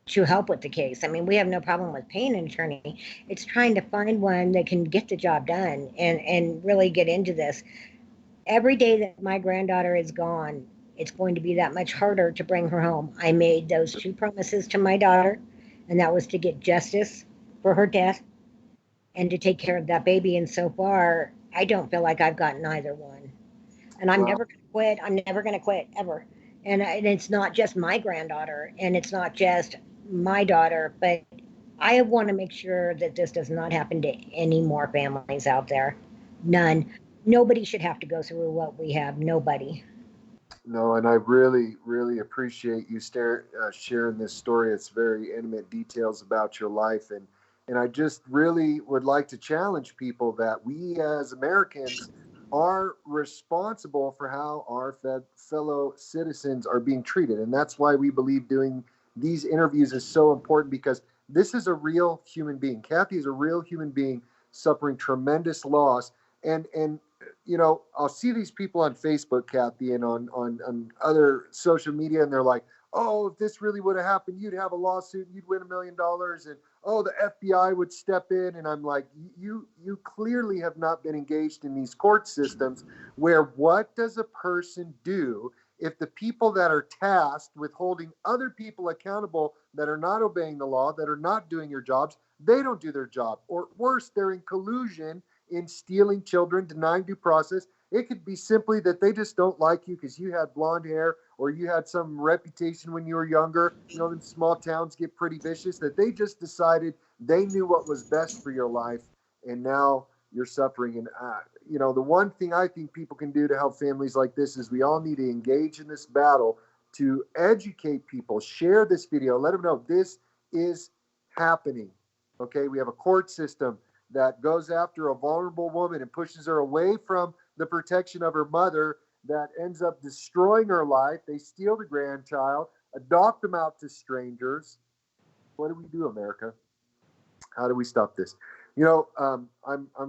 to help with the case. I mean, we have no problem with paying an attorney. It's trying to find one that can get the job done and really get into this. Every day that my granddaughter is gone, it's going to be that much harder to bring her home. I made those two promises to my daughter, and that was to get justice for her death and to take care of that baby. And so far, I don't feel like I've gotten either one. And I'm Well, never going to quit. I'm never going to quit ever. And it's not just my granddaughter and it's not just my daughter, but I want to make sure that this does not happen to any more families out there. None. Nobody should have to go through what we have. Nobody. no, and I really, really appreciate you sharing this story. It's very intimate details about your life, and I just really would like to challenge people that we as Americans are responsible for how our fellow citizens are being treated, and that's why we believe doing these interviews is so important because this is a real human being. Kathy is a real human being suffering tremendous loss, and I'll see these people on Facebook, Kathy, and on other social media, and they're like, "Oh, if this really would have happened, you'd have a lawsuit, you'd win $1 million, and oh, the FBI would step in." And I'm like, "You clearly have not been engaged in these court systems, where what does a person do if the people that are tasked with holding other people accountable that are not obeying the law, that are not doing your jobs, they don't do their job, or worse, they're in collusion?" In stealing children, denying due process. It could be simply that they just don't like you because you had blonde hair or you had some reputation when you were younger. In small towns get pretty vicious, that they just decided they knew what was best for your life. And now you're suffering. And, the one thing I think people can do to help families like this is we all need to engage in this battle to educate people, share this video, let them know this is happening. Okay, we have a court system that goes after a vulnerable woman and pushes her away from the protection of her mother that ends up destroying her life. They steal the grandchild, adopt them out to strangers. What do we do, America? How do we stop this? I'm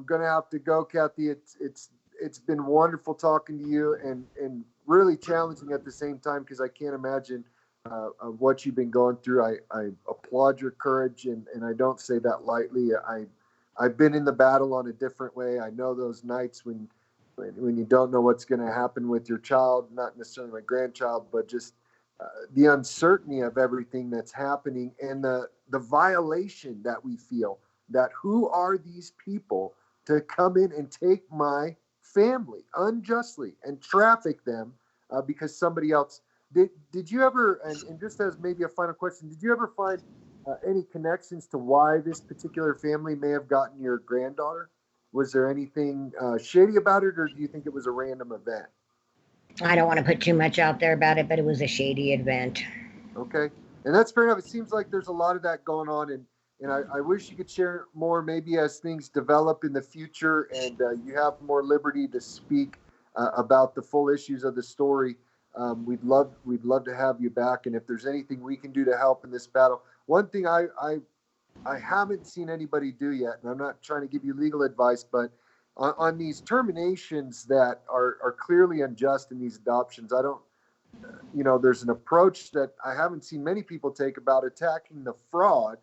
gonna have to go, Kathy. It's been wonderful talking to you and really challenging at the same time because I can't imagine of what you've been going through. I applaud your courage and I don't say that lightly. I've been in the battle on a different way. I know those nights when you don't know what's going to happen with your child, not necessarily my grandchild, but just the uncertainty of everything that's happening, and the violation that we feel, that who are these people to come in and take my family unjustly and traffic them because somebody else did you ever, and just as maybe a final question, did you ever find any connections to why this particular family may have gotten your granddaughter? Was there anything shady about it, or do you think it was a random event? I don't want to put too much out there about it, but it was a shady event. Okay, and that's fair enough. It seems like there's a lot of that going on, and I wish you could share more, maybe as things develop in the future, and you have more liberty to speak about the full issues of the story. We'd love to have you back, and if there's anything we can do to help in this battle. One thing I haven't seen anybody do yet, and I'm not trying to give you legal advice, but on these terminations that are clearly unjust in these adoptions, I don't, there's an approach that I haven't seen many people take about attacking the fraud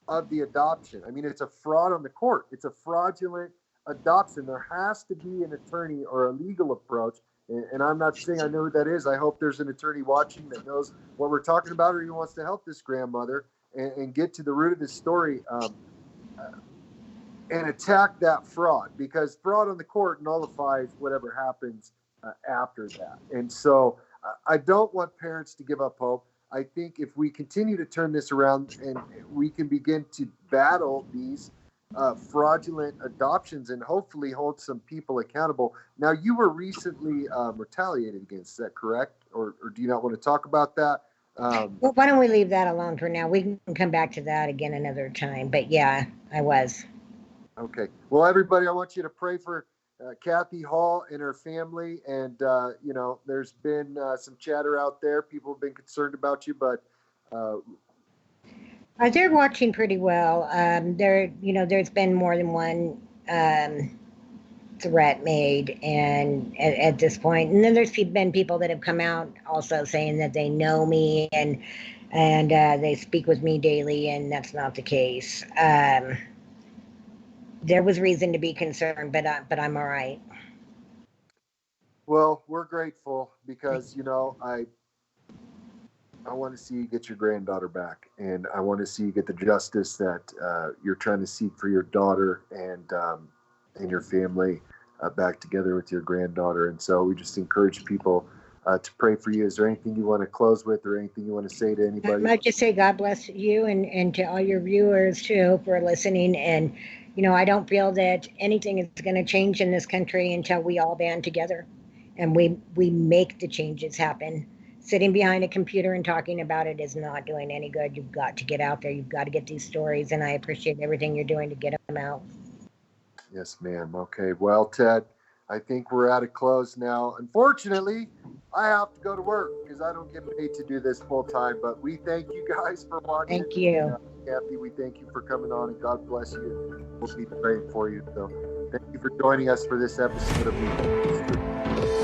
of the adoption. I mean, it's a fraud on the court. It's a fraudulent adoption. There has to be an attorney or a legal approach. And I'm not saying I know who that is. I hope there's an attorney watching that knows what we're talking about, or he wants to help this grandmother and get to the root of this story, and attack that fraud, because fraud on the court nullifies whatever happens after that. And so I don't want parents to give up hope. I think if we continue to turn this around and we can begin to battle these fraudulent adoptions and hopefully hold some people accountable. Now, you were recently retaliated against, is that correct? Or do you not want to talk about that? Well, why don't we leave that alone for now? We can come back to that again another time. But yeah, I was. Okay. Well, everybody, I want you to pray for Kathy Hall and her family. And, there's been some chatter out there. People have been concerned about you, but. They're watching pretty well. There's been more than one threat made, and at this point, and then there's been people that have come out also saying that they know me and they speak with me daily, and that's not the case. There was reason to be concerned, but I'm all right. Well, we're grateful because, I want to see you get your granddaughter back, and I want to see you get the justice that you're trying to seek for your daughter and your family back together with your granddaughter. And so we just encourage people to pray for you. Is there anything you want to close with, or anything you want to say to I anybody? might just say God bless you and to all your viewers too for listening. And I don't feel that anything is going to change in this country until we all band together and we make the changes happen. Sitting behind a computer and talking about it is not doing any good. You've got to get out there. You've got to get these stories, and I appreciate everything you're doing to get them out. Yes, ma'am. Okay. Well, Ted, I think we're at a close now. Unfortunately, I have to go to work because I don't get paid to do this full time. But we thank you guys for watching. Thank you. Kathy, we thank you for coming on, and God bless you. We'll be praying for you. So thank you for joining us for this episode of Me.